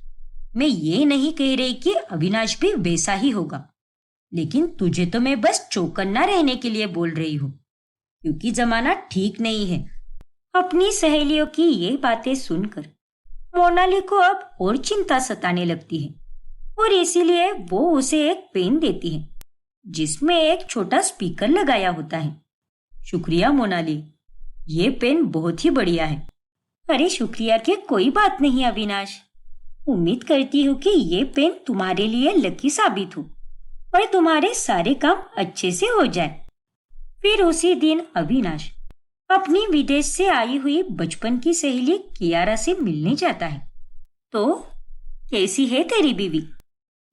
मैं ये नहीं कह रही कि अविनाश भी वैसा ही होगा, लेकिन तुझे तो मैं बस चौकन्ना रहने के लिए बोल रही हूँ, क्योंकि जमाना ठीक नहीं है। अपनी सहेलियों की ये बातें सुनकर मोनाली को अब और चिंता सताने लगती है और इसीलिए वो उसे एक पेन देती है जिसमें एक छोटा स्पीकर लगाया होता है। शुक्रिया मोनाली, ये पेन बहुत ही बढ़िया है। अरे शुक्रिया की कोई बात नहीं अविनाश। उम्मीद करती हूँ कि ये पेन तुम्हारे लिए लकी साबित हो और तुम्हारे सारे काम अच्छे से हो जाए। फिर उसी दिन अविनाश अपनी विदेश से आई हुई बचपन की सहेली कियारा से मिलने जाता है। तो कैसी है तेरी बीवी?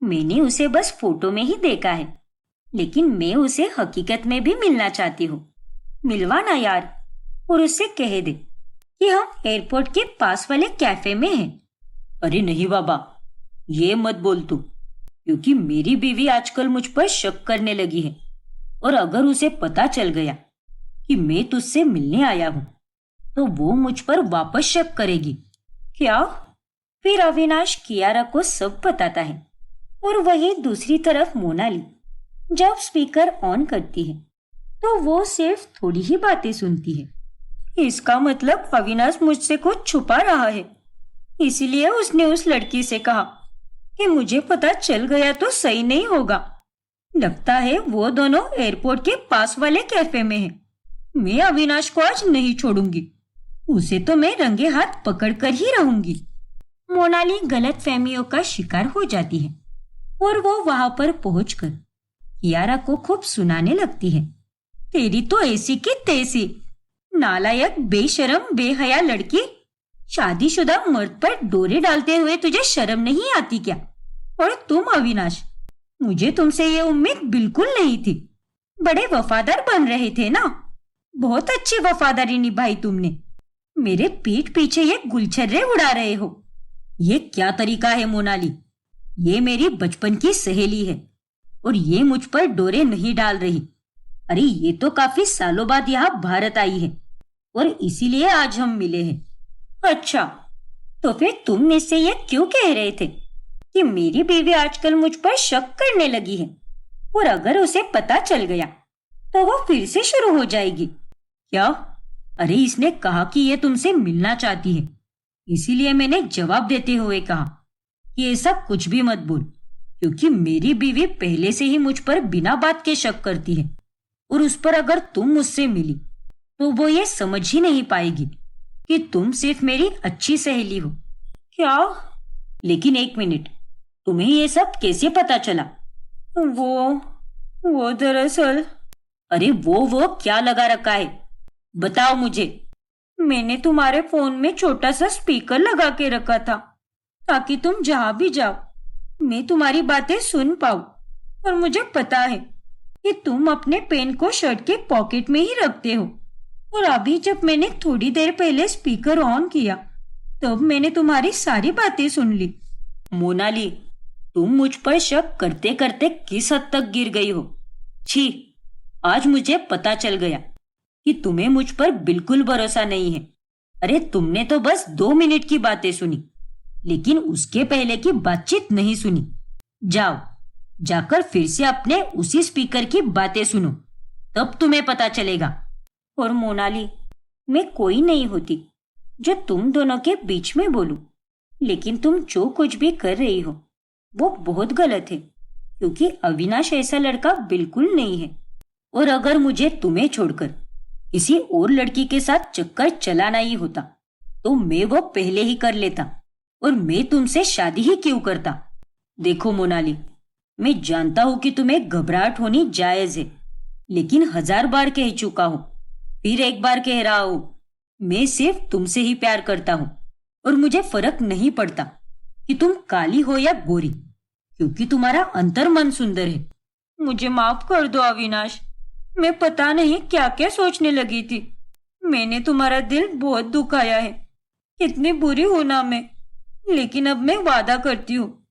मैंने उसे बस फोटो में ही देखा है, लेकिन मैं उसे हकीकत में भी मिलना चाहती हूँ। मिलवाना यार, और उससे कह दे कि हम एयरपोर्ट के पास वाले कैफे में हैं। अरे नहीं बाबा, ये मत बोल तू, क्योंकि मेरी बीवी आजकल मुझ पर शक करने लगी है और अगर उसे पता चल गया कि मैं तुझसे मिलने आया हूं तो वो मुझ पर वापस शक करेगी। क्या? फिर अविनाश कियारा को सब बताता है और वहीं दूसरी तरफ मोनाली जब स्पीकर ऑन करती है तो वो सिर्फ थोड़ी ही बातें सुनती है। इसका मतलब अविनाश मुझसे कुछ छुपा रहा है, इसीलिए उसने उस लड़की से कहा कि मुझे पता चल गया तो सही नहीं होगा। लगता है वो दोनों एयरपोर्ट के पास वाले कैफे में हैं। मैं अविनाश को आज नहीं छोड़ूंगी, उसे तो मैं रंगे हाथ पकड़कर ही रहूंगी। मोनाली गलत फहमियों का शिकार हो जाती है और वो वहां पर पहुंचकर कियारा को खूब सुनाने लगती है। तेरी तो ऐसी की तैसी, नालायक, बेशरम, बेहया लड़की, शादीशुदा मर्द पर डोरे डालते हुए तुझे शर्म नहीं आती क्या? और तुम अविनाश, मुझे तुमसे ये उम्मीद बिल्कुल नहीं थी। बड़े वफादार बन रहे थे ना? बहुत अच्छी वफादारी निभाई तुमने। मेरे पीठ पीछे ये गुलछर्रे उड़ा रहे हो। ये क्या तरीका है मोनाली? ये मेरी बचपन की सहेली है और ये मुझ पर डोरे नहीं डाल रही। अरे ये तो काफी सालों बाद यहाँ भारत आई है और इसीलिए आज हम मिले हैं। अच्छा, तो फिर तुम मुझसे ये क्यों कह रहे थे कि मेरी बीवी आजकल मुझ पर शक करने लगी है और अगर उसे पता चल गया तो वो फिर से शुरू हो जाएगी? क्या? अरे इसने कहा कि ये तुमसे मिलना चाहती है, इसीलिए मैंने जवाब देते हुए कहा कि ऐसा कुछ भी मत बोल, क्योंकि मेरी बीवी पहले से ही मुझ पर बिना बात के शक करती है और उस पर अगर तुम मुझसे मिली तो वो ये समझ ही नहीं पाएगी कि तुम सिर्फ मेरी अच्छी सहेली हो। क्या? लेकिन एक मिनट, तुम्हें ये सब कैसे पता चला? वो दरअसल। अरे वो क्या लगा रखा है, बताओ मुझे। मैंने तुम्हारे फोन में छोटा सा स्पीकर लगा के रखा था ताकि तुम जहां भी जाओ मैं तुम्हारी बातें सुन पाऊं, और मुझे पता है कि तुम अपने पेन को शर्ट के पॉकेट में ही रखते हो। और अभी जब मैंने थोड़ी देर पहले स्पीकर ऑन किया तब मैंने तुम्हारी सारी बातें सुन ली। मोनाली, तुम मुझ पर शक करते करते किस हद तक गिर गई हो। छी, आज मुझे पता चल गया कि तुम्हें मुझ पर बिल्कुल भरोसा नहीं है। अरे तुमने तो बस 2 मिनट की बातें सुनी, लेकिन उसके पहले की बातचीत नहीं सुनी। जाओ, जाकर फिर से अपने उसी स्पीकर की बातें सुनो, तब तुम्हें पता चलेगा। और मोनाली, मैं कोई नहीं होती जो तुम दोनों के बीच में बोलूं, लेकिन तुम जो कुछ भी कर रही हो वो बहुत गलत है, क्योंकि अविनाश ऐसा लड़का बिल्कुल नहीं है। और अगर मुझे तुम्हें छोड़कर किसी और लड़की के साथ चक्कर चलाना ही होता तो मैं वो पहले ही कर लेता और मैं तुमसे शादी ही क्यों करता। देखो मोनाली, मैं जानता हूं कि तुम्हें घबराहट होनी जायज है, लेकिन 1000 बार कह चुका हूं, फिर एक बार कह रहा हूं, मैं सिर्फ तुमसे ही प्यार करता हूं और मुझे फर्क नहीं पड़ता कि तुम काली हो या गोरी, क्योंकि तुम्हारा अंतर्मन सुंदर है। मुझे माफ कर दो अविनाश, मैं पता नहीं क्या क्या सोचने लगी थी। मैंने तुम्हारा दिल बहुत दुखाया है। कितनी बुरी हूं ना मैं, लेकिन अब मैं वादा करती हूँ,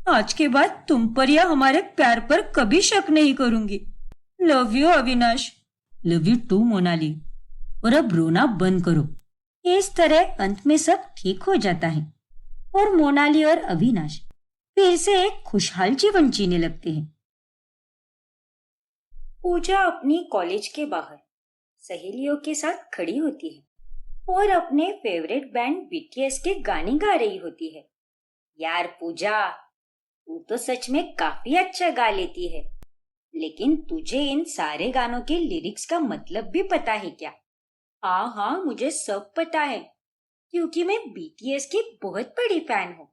आज के बाद तुम पर या हमारे प्यार पर कभी शक नहीं करूंगी। Love you Avinash. Love you too Monali. और अब रोना बंद करो। इस तरह अंत में सब ठीक हो जाता है और मोनाली और अविनाश फिर से एक खुशहाल जीवन जीने लगते हैं। पूजा अपनी कॉलेज के बाहर सहेलियों के साथ खड़ी होती है और अपने फेवरेट बैंड बीटीएस के गाने गा रही होती है। यार पूजा, तू तो सच में काफी अच्छा गा लेती है, लेकिन तुझे इन सारे गानों के लिरिक्स का मतलब भी पता है क्या? हाँ हाँ, मुझे सब पता है, क्योंकि मैं बीटीएस की बहुत बड़ी फैन हूँ।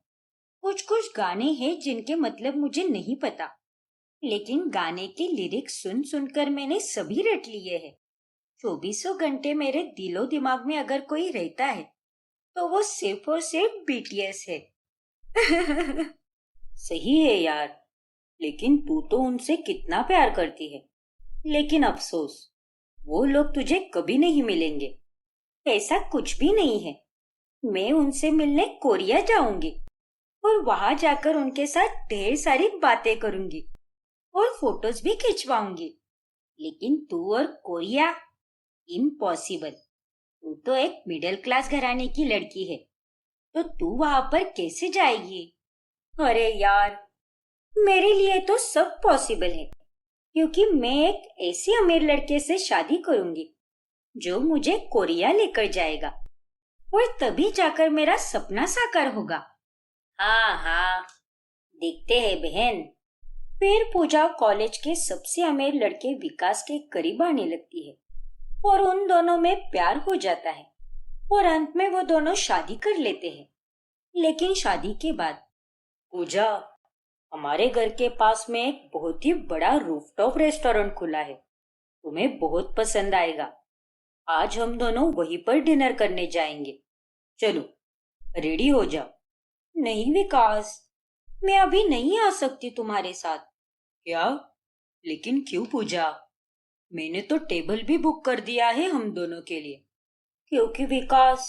कुछ कुछ गाने हैं जिनके मतलब मुझे नहीं पता, लेकिन गाने के लिरिक्स सुन सुनकर मैंने सभी रट लिए हैं। 2400 घंटे मेरे दिलो दिमाग में अगर कोई रहता है तो वो सिर्फ और सिर्फ बीटीएस है। सही है यार, लेकिन तू तो उनसे कितना प्यार करती है। लेकिन अफसोस, वो लोग तुझे कभी नहीं मिलेंगे। ऐसा कुछ भी नहीं है। मैं उनसे मिलने कोरिया जाऊंगी और वहां जाकर उनके साथ ढेर सारी बातें करूंगी और फोटोज भी खिंचवाऊंगी। लेकिन तू और कोरिया, इम्पॉसिबल। तू तो एक मिडिल क्लास घराने की लड़की है, तो तू वहां पर कैसे जाएगी? अरे यार, मेरे लिए तो सब पॉसिबल है, क्योंकि मैं एक ऐसे अमीर लड़के से शादी करूंगी जो मुझे कोरिया लेकर जाएगा और तभी जाकर मेरा सपना साकार होगा। हाँ हाँ, देखते हैं बहन। फिर पूजा कॉलेज के सबसे अमीर लड़के विकास के करीब आने लगती है और उन दोनों में प्यार हो जाता है और अंत में वो दोनों शादी कर लेते हैं। लेकिन शादी के बाद, पूजा, हमारे घर के पास में एक बहुत ही बड़ा रूफटॉप रेस्टोरेंट खुला है, तुम्हें बहुत पसंद आएगा। आज हम दोनों वहीं पर डिनर करने जाएंगे। चलो, रेडी हो जाओ। नहीं विकास, मैं अभी नहीं आ सकती तुम्हारे साथ। क्या? लेकिन क्यों पूजा? मैंने तो टेबल भी बुक कर दिया है हम दोनों के लिए। क्योंकि विकास,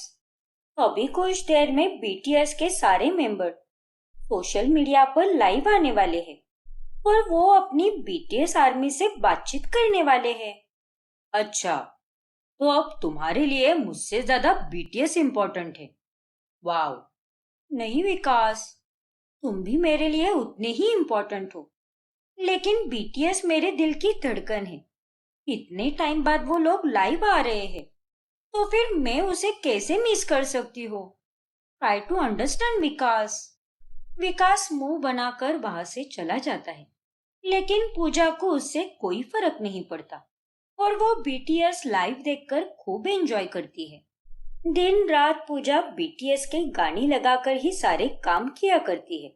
अभी कुछ देर में बीटीएस के सारे मेंबर सोशल मीडिया पर लाइव आने वाले हैं और वो अपनी बीटीएस आर्मी से बातचीत करने वाले हैं। अच्छा, तो अब तुम्हारे लिए मुझसे ज्यादा बीटीएस इम्पोर्टेंट है। वाओ। नहीं विकास, तुम भी मेरे लिए उतने ही इम्पोर्टेंट हो, लेकिन बीटीएस मेरे दिल की धड़कन है। इतने टाइम बाद वो लोग लाइव आ रहे हैं, तो फिर मैं उसे कैसे मिस कर सकती हूँ? ट्राई टू अंडरस्टैंड विकास। विकास मुंह बनाकर वहां से चला जाता है, लेकिन पूजा को उससे कोई फर्क नहीं पड़ता और वो बीटीएस लाइव देखकर खूब एंजॉय करती है। दिन रात पूजा बीटीएस के गाने लगाकर ही सारे काम किया करती है,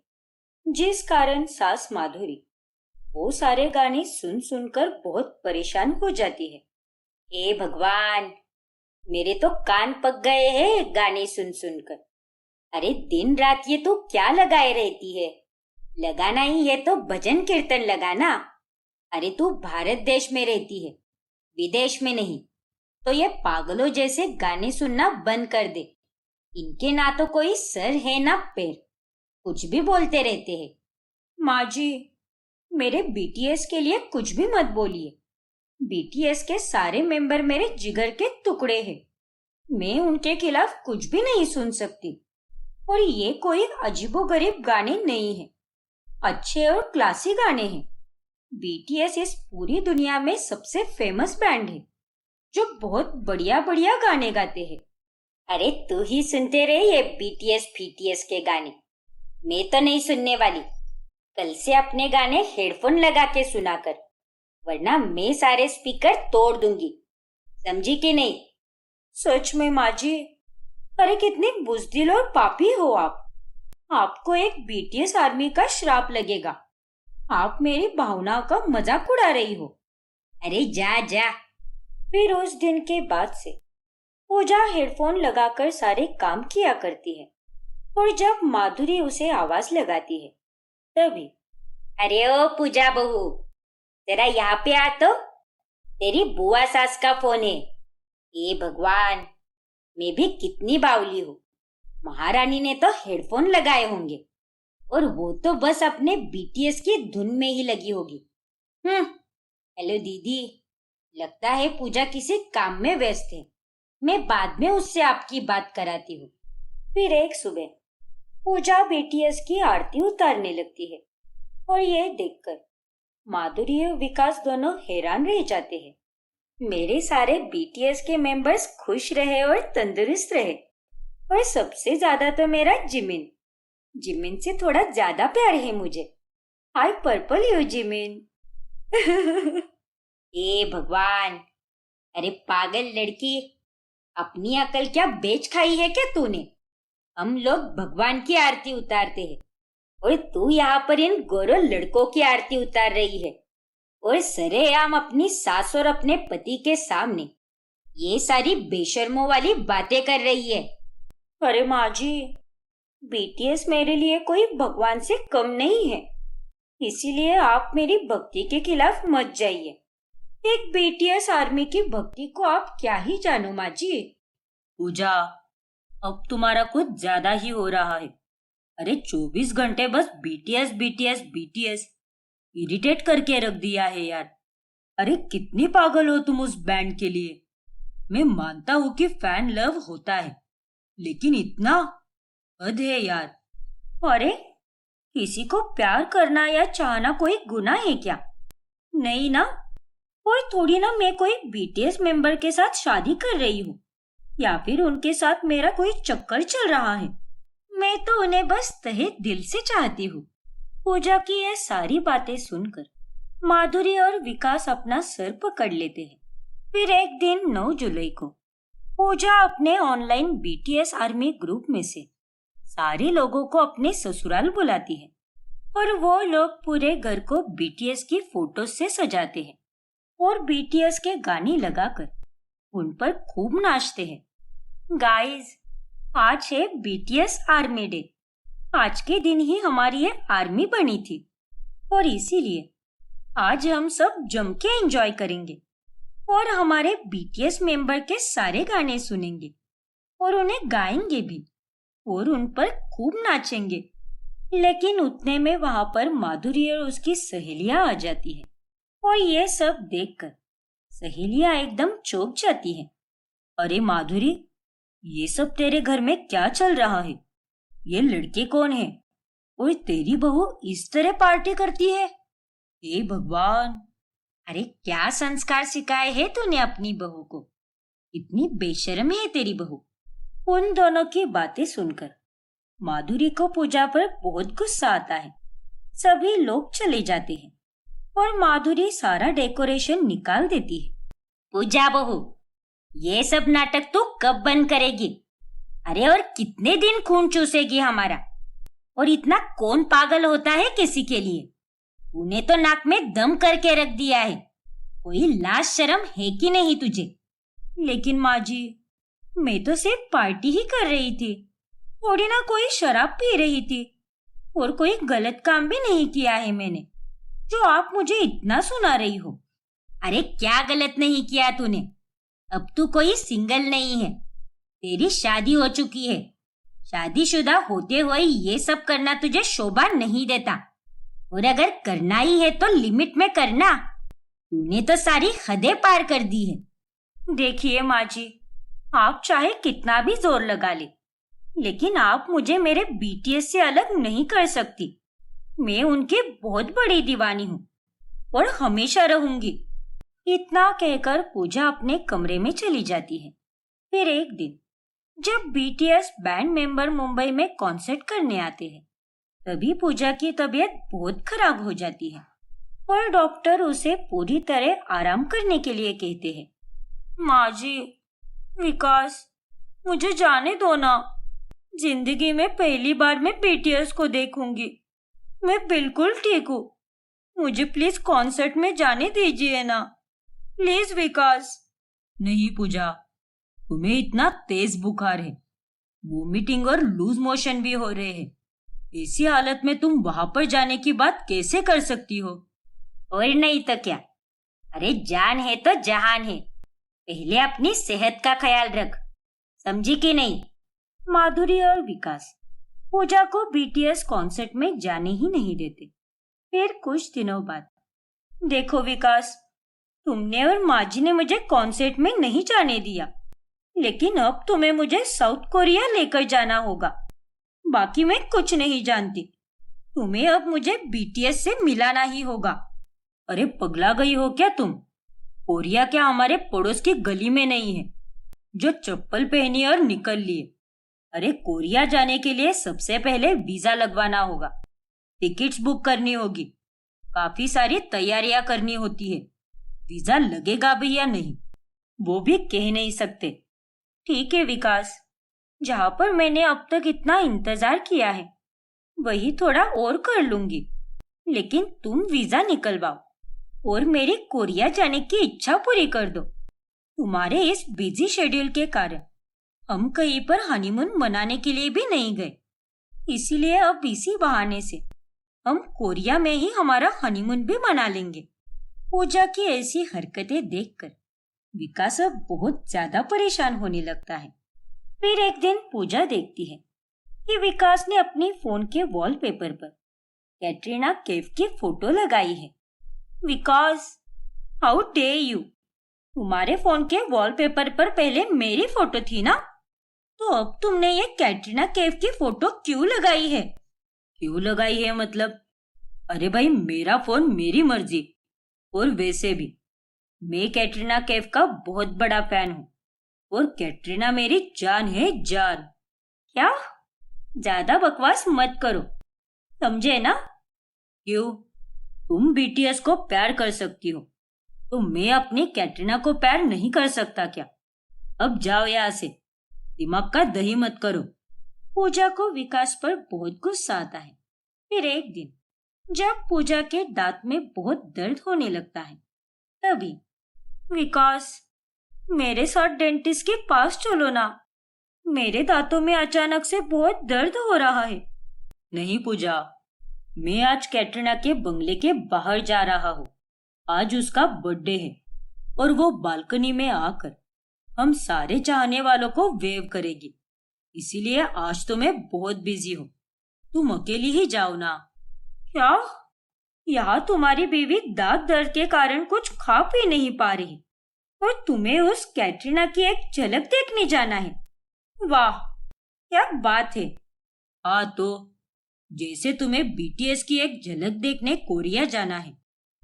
जिस कारण सास माधुरी वो सारे गाने सुन सुनकर बहुत परेशान हो जाती है। हे भगवान, मेरे तो कान पक गए हैं गाने सुन सुनकर। अरे दिन रात ये तो क्या लगाए रहती है? लगाना ही है तो भजन कीर्तन लगाना। अरे तू भारत देश में रहती है, विदेश में नहीं। तो ये पागलों जैसे गाने सुनना बंद कर दे। इनके ना तो कोई सर है ना पैर, कुछ भी बोलते रहते हैं। माँ जी, मेरे बीटीएस के लिए कुछ भी मत बोलिए। बीटीएस के सारे मेंबर मेरे जिगर के टुकड़े हैं। मैं उनके खिलाफ कुछ भी नहीं सुन सकती। और ये कोई अजीबोगरीब गाने नहीं है, अच्छे और क्लासी गाने हैं। बीटीएस इस पूरी दुनिया में सबसे फेमस बैंड है जो बहुत बढ़िया बढ़िया गाने गाते हैं। अरे तू ही सुनते रहे ये बीटीएस फीटीएस के गाने, मैं तो नहीं सुनने वाली। कल से अपने गाने हेडफोन लगा के सुना कर, वरना मैं सारे स्पीकर तोड़ दूंगी, समझी कि नहीं? सच में माँ जी, अरे कितनी बुजदिल और पापी हो आप। आपको एक बीटीएस आर्मी का श्राप लगेगा। आप मेरी भावनाओं का मजाक उड़ा रही हो। अरे जा जा। फिर उस दिन के बाद से पूजा हेडफोन लगाकर सारे काम किया करती है और जब माधुरी उसे आवाज लगाती है तभी, अरे ओ पूजा बहू, जरा यहाँ पे आ तो, तेरी बुआ सास का फोन है। ए भगवान, मैं भी कितनी बावली हूँ। महारानी ने तो हेडफोन लगाए होंगे और वो तो बस अपने बीटीएस की धुन में ही लगी होगी। हेलो दीदी, लगता है पूजा किसी काम में व्यस्त है। मैं बाद में उससे आपकी बात कराती हूँ। फिर एक सुबह पूजा बीटीएस की आरती उतारने लगती है और ये देखकर माधुरी और विकास दोनों हैरान रह जाते हैं। मेरे सारे बीटीएस के मेंबर्स खुश रहे और तंदुरुस्त रहे, और सबसे ज्यादा तो मेरा जिमिन। जिमिन से थोड़ा ज्यादा प्यार है मुझे। हाय पर्पल यू जिमिन। ए भगवान, अरे पागल लड़की, अपनी अकल क्या बेच खाई है क्या तूने? हम लोग भगवान की आरती उतारते हैं और तू यहाँ पर इन गोरों लड़कों की आरती उतार रही है, और सरेआम अपनी सास और अपने पति के सामने ये सारी बेशर्मों वाली बातें कर रही है। अरे माँ जी, बीटीएस मेरे लिए कोई भगवान से कम नहीं है, इसीलिए आप मेरी भक्ति के खिलाफ मत जाइए। एक बीटीएस आर्मी की भक्ति को आप क्या ही जानो माँ जी। पूजा, अब तुम्हारा कुछ ज्यादा ही हो रहा है। अरे 24 घंटे बस बीटीएस बीटीएस बीटीएस इरिटेट करके रख दिया है यार। अरे कितनी पागल हो तुम उस बैंड के लिए। मैं मानता हूँ कि फैन लव होता है, लेकिन इतना हद है यार। अरे किसी को प्यार करना या चाहना कोई गुनाह है क्या? नहीं ना। और थोड़ी ना मैं कोई बीटीएस मेंबर के साथ शादी कर रही हूँ या फिर उनके साथ मेरा कोई चक्कर चल रहा है। मैं तो उन्हें बस तहे दिल से चाहती हूँ। पूजा की ये सारी बातें सुनकर माधुरी और विकास अपना सर पकड़ लेते हैं। फिर एक दिन 9 जुलाई को पूजा अपने ऑनलाइन बीटीएस आर्मी ग्रुप में से सारे लोगों को अपने ससुराल बुलाती है और वो लोग पूरे घर को बीटीएस की फोटो से सजाते हैं और बीटीएस के गाने लगाकर उन पर खूब नाचते हैं। गाइस, आज है बीटीएस आर्मी डे। आज के दिन ही हमारी ये आर्मी बनी थी और इसीलिए आज हम सब जम के एंजॉय करेंगे और हमारे बीटीएस मेंबर के सारे गाने सुनेंगे और उन्हें गाएंगे भी और उन पर खूब नाचेंगे। लेकिन उतने में वहां पर माधुरी और उसकी सहेलियां आ जाती है और ये सब देखकर सहेलियां एकदम चौंक जाती हैं। अरे माधुरी, ये सब तेरे घर में क्या चल रहा है? ये लड़के कौन है और तेरी बहू इस तरह पार्टी करती है? हे भगवान, अरे क्या संस्कार सिखाए है तूने अपनी बहू को? इतनी बेशर्म है तेरी बहू। उन दोनों की बातें सुनकर माधुरी को पूजा पर बहुत गुस्सा आता है। सभी लोग चले जाते हैं और माधुरी सारा डेकोरेशन निकाल देती है। पूजा बहू, ये सब नाटक तू कब बंद करेगी? अरे और कितने दिन खून चूसेगी हमारा? और इतना कौन पागल होता है किसी के लिए? तूने तो नाक में दम करके रख दिया है। कोई लाज शर्म है कि नहीं तुझे? लेकिन माँ जी, मैं तो सिर्फ पार्टी ही कर रही थी, थोड़ी ना कोई शराब पी रही थी और कोई गलत काम भी नहीं किया है मैंने, जो आप मुझे इतना सुना रही हो। अरे क्या गलत नहीं किया तूने? अब तू कोई सिंगल नहीं है, तेरी शादी हो चुकी है। शादीशुदा होते हुए ये सब करना तुझे शोभा नहीं देता, और अगर करना ही है तो लिमिट में करना। तूने तो सारी हदें पार कर दी है। देखिए माँ जी, आप चाहे कितना भी जोर लगा ले, लेकिन आप मुझे मेरे बीटीएस से अलग नहीं कर सकती। मैं उनकी बहुत बड़ी दीवानी हूँ और हमेशा रहूंगी। इतना कहकर पूजा अपने कमरे में चली जाती है। फिर एक दिन जब बीटीएस बैंड मेंबर मुंबई में कॉन्सर्ट करने आते हैं, तभी पूजा की तबीयत बहुत खराब हो जाती है और डॉक्टर उसे पूरी तरह आराम करने के लिए कहते हैं। माँ जी, विकास, मुझे जाने दो ना। जिंदगी में पहली बार मैं बीटीएस को देखूंगी। मैं बिल्कुल ठीक हूँ। मुझे प्लीज कॉन्सर्ट में जाने दीजिए ना, प्लीज विकास। नहीं पूजा, तुम्हें इतना तेज बुखार है, वोमिटिंग और लूज मोशन भी हो रहे हैं। ऐसी हालत में तुम वहां पर जाने की बात कैसे कर सकती हो? और नहीं तो क्या, अरे जान है तो जहान है। पहले अपनी सेहत का ख्याल रख, समझी कि नहीं? माधुरी और विकास पूजा को बीटीएस कॉन्सर्ट में जाने ही नहीं देते। फिर कुछ दिनों बाद, देखो विकास, तुमने और माँ जी ने मुझे कॉन्सर्ट में नहीं जाने दिया, लेकिन अब तुम्हें मुझे साउथ कोरिया लेकर जाना होगा। बाकी मैं कुछ नहीं जानती, तुम्हें अब मुझे बीटीएस से मिलाना ही होगा। अरे पगला गई हो क्या तुम? कोरिया क्या हमारे पड़ोस की गली में नहीं है जो चप्पल पहनी और निकल लिए? अरे कोरिया जाने के लिए सबसे पहले वीजा लगवाना होगा, टिकट्स बुक करनी होगी, काफी सारी तैयारियां करनी होती है। वीजा लगेगा भी या नहीं वो भी कह नहीं सकते। ठीक है विकास, जहां पर मैंने अब तक इतना इंतजार किया है वही थोड़ा और कर लूंगी, लेकिन तुम वीजा निकलवाओ और मेरी कोरिया जाने की इच्छा पूरी कर दो। तुम्हारे इस बिजी शेड्यूल के कारण हम कहीं पर हनीमून मनाने के लिए भी नहीं गए, इसीलिए अब इसी बहाने से हम कोरिया में ही हमारा हनीमून भी मना लेंगे। पूजा की ऐसी हरकतें देखकर विकास अब बहुत ज्यादा परेशान होने लगता है। फिर एक दिन पूजा देखती है कि विकास ने अपनी फोन के वॉलपेपर पर कैटरीना कैफ की फोटो लगाई है। विकास, हाउ डे यू? तुम्हारे फोन के वॉलपेपर पर पहले मेरी फोटो थी ना, तो अब तुमने ये कैटरीना कैफ की फोटो क्यों लगाई है? क्यों लगाई है मतलब? अरे भाई, मेरा फोन मेरी मर्जी, और वैसे भी मैं कैटरीना कैफ का बहुत बड़ा फैन हूँ और कैटरीना मेरी जान है, जान। क्या? ज्यादा बकवास मत करो, समझे ना? क्यों? तुम बीटीएस को प्यार कर सकती हो तो मैं अपनी कैटरीना को प्यार नहीं कर सकता क्या? अब जाओ यहाँ से, दिमाग का दही मत करो। पूजा को विकास पर बहुत गुस्सा आता है। फिर एक दिन जब पूजा के दांत में बहुत दर्द होने लगता है, तभी, विकास, मेरे साथ डेंटिस्ट के पास चलो ना, मेरे दांतों में अचानक से बहुत दर्द हो रहा है। नहीं पूजा, मैं आज कैटरीना के बंगले के बाहर जा रहा हूँ। आज उसका बर्थडे है और वो बालकनी में आकर हम सारे चाहने वालों को वेव करेगी, इसीलिए आज तो मैं बहुत बिजी हूँ। तुम अकेली ही जाओ ना। क्या? यहाँ तुम्हारी बीवी दांत दर्द के कारण कुछ खा पी नहीं पा रही और तुम्हें उस कैटरीना की एक झलक देखने जाना है? वाह, क्या बात है। हाँ तो जैसे तुम्हें बीटीएस की एक झलक देखने कोरिया जाना है,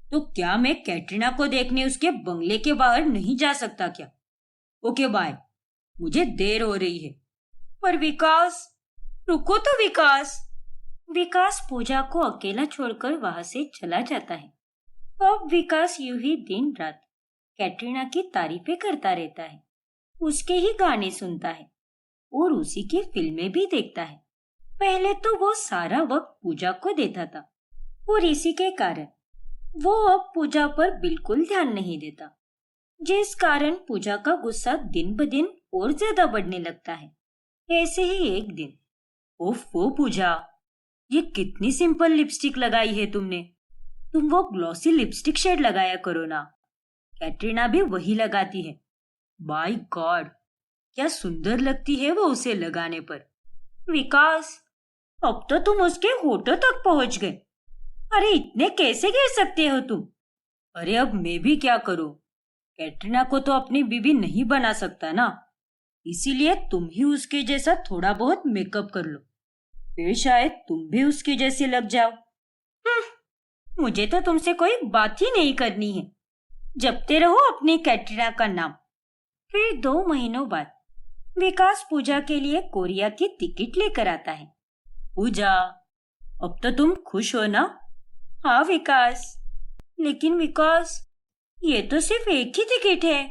तो क्या मैं कैटरीना को देखने उसके बंगले के बाहर नहीं जा सकता क्या? ओके बाय, मुझे देर हो रही है। पर विकास, रुको तो विकास। विकास पूजा को अकेला छोड़कर वहां से चला जाता है। अब विकास यूं ही दिन रात कैटरीना की तारीफें करता रहता है, उसके ही गाने सुनता है और उसी की फिल्में भी देखता है। पहले तो वो सारा वक्त पूजा को देता था और इसी के कारण वो अब पूजा पर बिल्कुल ध्यान नहीं देता, जिस कारण पूजा का गुस्सा दिन ब दिन और ज्यादा बढ़ने लगता है। ऐसे ही एक दिन, ओफो पूजा, ये कितनी सिंपल लिपस्टिक लगाई है तुमने। तुम वो ग्लॉसी लिपस्टिक शेड लगाया करो ना, कैटरीना भी वही लगाती है। बाय गॉड, क्या सुंदर लगती है वो उसे लगाने पर। विकास, अब तो तुम उसके होठों तक पहुंच गए। अरे इतने कैसे गिर सकते हो तुम? अरे अब मैं भी क्या करूं, कैटरीना को तो अपनी बीवी नहीं बना सकता ना, इसीलिए तुम ही उसके जैसा थोड़ा बहुत मेकअप कर लो, फिर शायद तुम भी उसके जैसे लग जाओ। मुझे तो तुमसे कोई बात ही नहीं करनी है, जपते रहो अपनी कैटरीना का नाम। फिर 2 महीनों बाद विकास पूजा के लिए कोरिया की टिकट लेकर आता है। पूजा, अब तो तुम खुश हो ना? हाँ विकास, लेकिन विकास, ये तो सिर्फ एक ही टिकट है,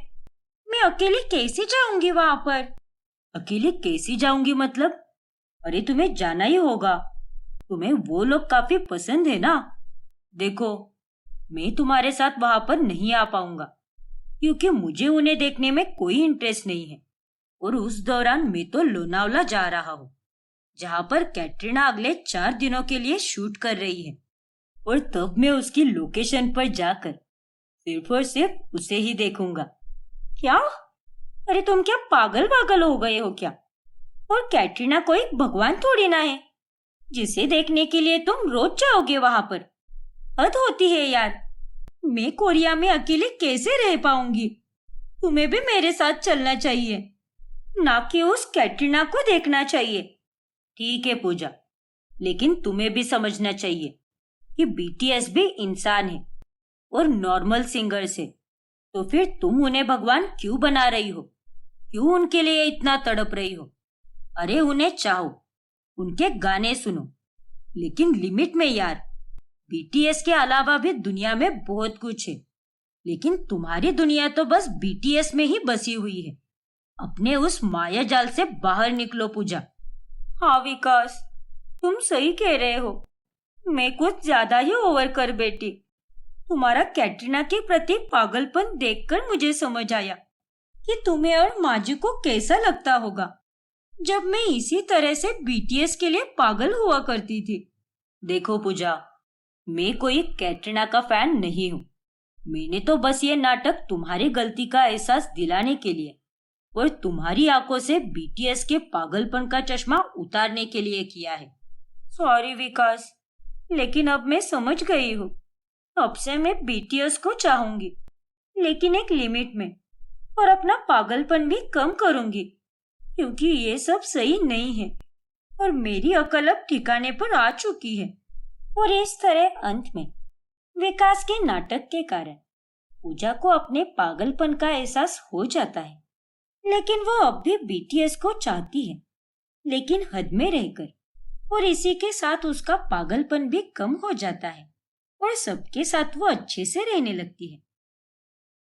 मैं अकेली कैसे जाऊंगी वहां पर? अकेली कैसे जाऊंगी मतलब? अरे तुम्हें जाना ही होगा, तुम्हें वो लोग काफी पसंद है ना। देखो, मैं तुम्हारे साथ वहां पर नहीं आ पाऊंगा क्योंकि मुझे उन्हें देखने में कोई इंटरेस्ट नहीं है, और उस दौरान मैं तो लोनावला जा रहा हूँ, जहाँ पर कैटरीना अगले 4 दिनों के लिए शूट कर रही है, और तब मैं उसकी लोकेशन पर जाकर सिर्फ और सिर्फ उसे ही देखूंगा। क्या? अरे तुम क्या पागल पागल हो गए हो क्या? और कैटरीना कोई भगवान थोड़ी ना है जिसे देखने के लिए तुम रोज जाओगे वहां पर। हद होती है यार। मैं कोरिया में अकेले कैसे रह पाऊंगी? तुम्हें भी मेरे साथ चलना चाहिए, ना कि उस कैटरीना को देखना चाहिए। ठीक है पूजा, लेकिन तुम्हें भी समझना चाहिए कि बीटीएस भी इंसान है और नॉर्मल सिंगर्स है। तो फिर तुम उन्हें भगवान क्यों बना रही हो? क्यों उनके लिए इतना तड़प रही हो? अरे उन्हें चाहो, उनके गाने सुनो, लेकिन लिमिट में यार। बीटीएस के अलावा भी दुनिया में बहुत कुछ है, लेकिन तुम्हारी दुनिया तो बस बीटीएस में ही बसी हुई है। अपने उस माया जाल से बाहर निकलो पूजा। हाँ विकास, तुम सही कह रहे हो। मैं कुछ ज्यादा ही ओवर कर बैठी। तुम्हारा कैटरीना के प्रति पागलपन देखकर मुझे समझ आया कि तुम्हें और माजी को कैसा लगता होगा जब मैं इसी तरह से बीटीएस के लिए पागल हुआ करती थी। देखो पूजा, मैं कोई कैटरीना का फैन नहीं हूँ। मैंने तो बस ये नाटक तुम्हारी गलती का एहसास दिलाने के लिए और तुम्हारी आंखों से बीटीएस के पागलपन का चश्मा उतारने के लिए किया है। सॉरी विकास, लेकिन अब मैं समझ गई हूँ। अब से मैं बीटीएस को चाहूंगी, लेकिन एक लिमिट में, और अपना पागलपन भी कम करूंगी, क्योंकि ये सब सही नहीं है और मेरी अकल अब ठिकाने पर आ चुकी है। और इस तरह अंत में विकास के नाटक के कारण पूजा को अपने पागलपन का एहसास हो जाता है, लेकिन वो अब भी बीटीएस को चाहती है, लेकिन हद में रहकर। और इसी के साथ उसका पागलपन भी कम हो जाता है और सबके साथ वो अच्छे से रहने लगती है।